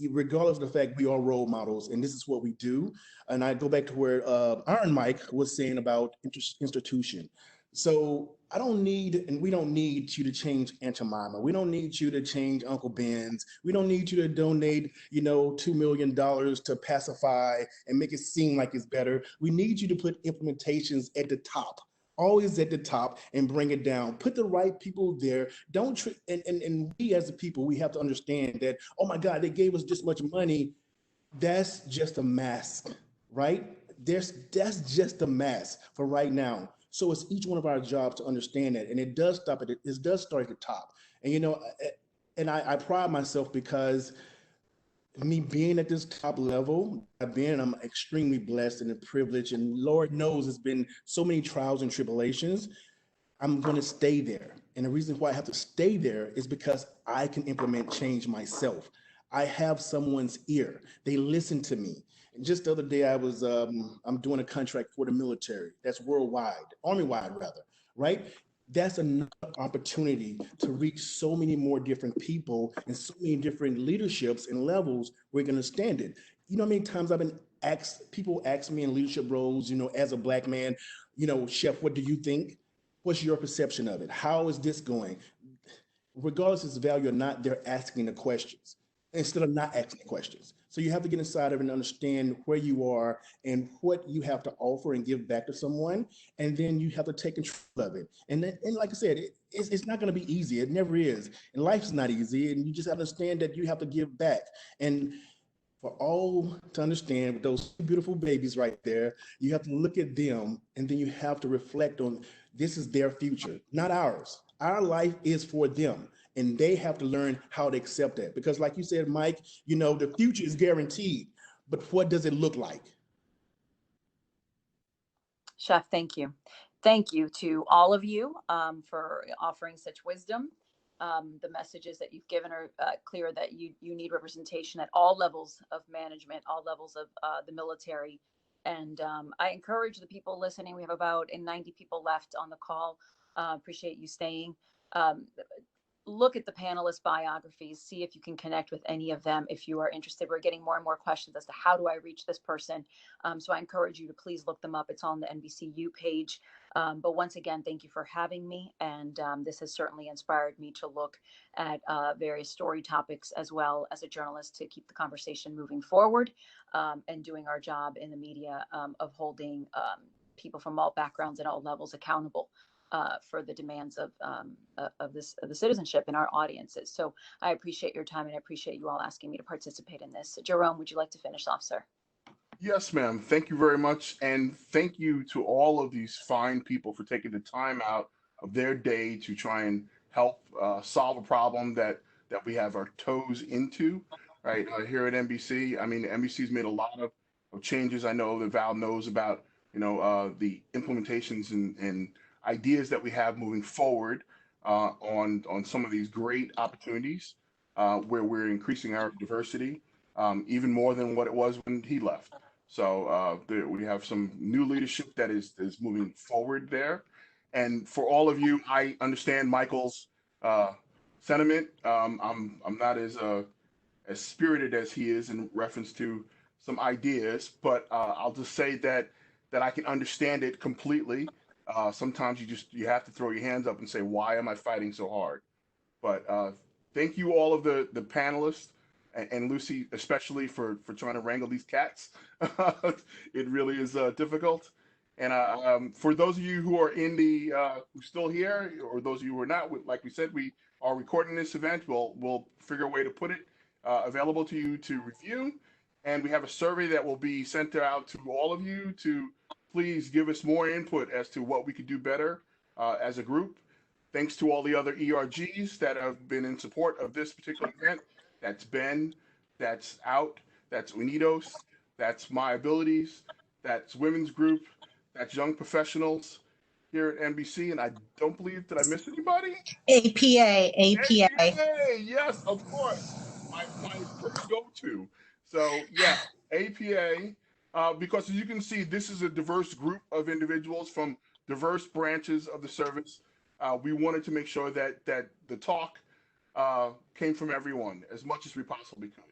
regardless of the fact we are role models, and this is what we do. And I go back to where Iron Mike was saying about institution. So I don't need, and we don't need you to change Aunt Jemima. We don't need you to change Uncle Ben's. We don't need you to donate, $2 million to pacify and make it seem like it's better. We need you to put implementations at the top, always at the top, and bring it down. Put the right people there. Don't and we as a people, we have to understand that, oh my God, they gave us this much money. That's just a mask, right? That's just a mask for right now. So it's each one of our jobs to understand that, and it does start at the top. And I pride myself, because me being at this top level, I'm extremely blessed and privileged, and Lord knows it's been so many trials and tribulations. I'm going to stay there. And the reason why I have to stay there is because I can implement change myself. I have someone's ear. They listen to me. And just the other day, I'm doing a contract for the military. That's worldwide, Army-wide rather, right? That's another opportunity to reach so many more different people and so many different leaderships and levels we're going to stand it. You know how many times I've been asked, people ask me in leadership roles, as a Black man, Chef, what do you think? What's your perception of it? How is this going? Regardless of its value or not, they're asking the questions instead of not asking the questions. So you have to get inside of it and understand where you are and what you have to offer and give back to someone. And then you have to take control of it. And like I said, it's not going to be easy. It never is. And life's not easy. And you just understand that you have to give back. And for all to understand, with those beautiful babies right there, you have to look at them and then you have to reflect on this is their future, not ours. Our life is for them. And they have to learn how to accept that. Because like you said, Mike, you know, the future is guaranteed, but what does it look like? Chef, thank you. Thank you to all of you for offering such wisdom. The messages that you've given are clear that you need representation at all levels of management, all levels of the military. And I encourage the people listening. We have about 90 people left on the call. Appreciate you staying. Look at the panelists' biographies, see if you can connect with any of them if you are interested. We're getting more and more questions as to how do I reach this person. So I encourage you to please look them up. It's on the NBCU page. But once again, thank you for having me. And this has certainly inspired me to look at various story topics as well as a journalist to keep the conversation moving forward and doing our job in the media of holding people from all backgrounds at all levels accountable for the demands of the citizenship in our audiences. So I appreciate your time and I appreciate you all asking me to participate in this. Jerome, would you like to finish off, sir? Yes, ma'am. Thank you very much. And thank you to all of these fine people for taking the time out of their day to try and help solve a problem that we have our toes into, right? Here at NBC. I mean, NBC's made a lot of changes. I know that Val knows about, the implementations and ideas that we have moving forward on some of these great opportunities where we're increasing our diversity even more than what it was when he left. So we have some new leadership that is moving forward there. And for all of you, I understand Michael's sentiment. I'm not as spirited as he is in reference to some ideas, but I'll just say that I can understand it completely. Sometimes you have to throw your hands up and say, why am I fighting so hard? But thank you all of the panelists and Lucy especially for trying to wrangle these cats. It really is difficult. And for those of you who are in the who's still here, or those of you who are not, like we said, we are recording this event. We'll figure a way to put it available to you to review. And we have a survey that will be sent out to all of you to please give us more input as to what we could do better as a group. Thanks to all the other ERGs that have been in support of this particular event. That's Ben, that's Out, that's Unidos, that's My Abilities, that's Women's Group, that's Young Professionals here at NBC. And I don't believe, did I miss anybody? APA. Yes, of course. My first go-to. So yeah, APA, because as you can see, this is a diverse group of individuals from diverse branches of the service. We wanted to make sure that the talk came from everyone as much as we possibly could.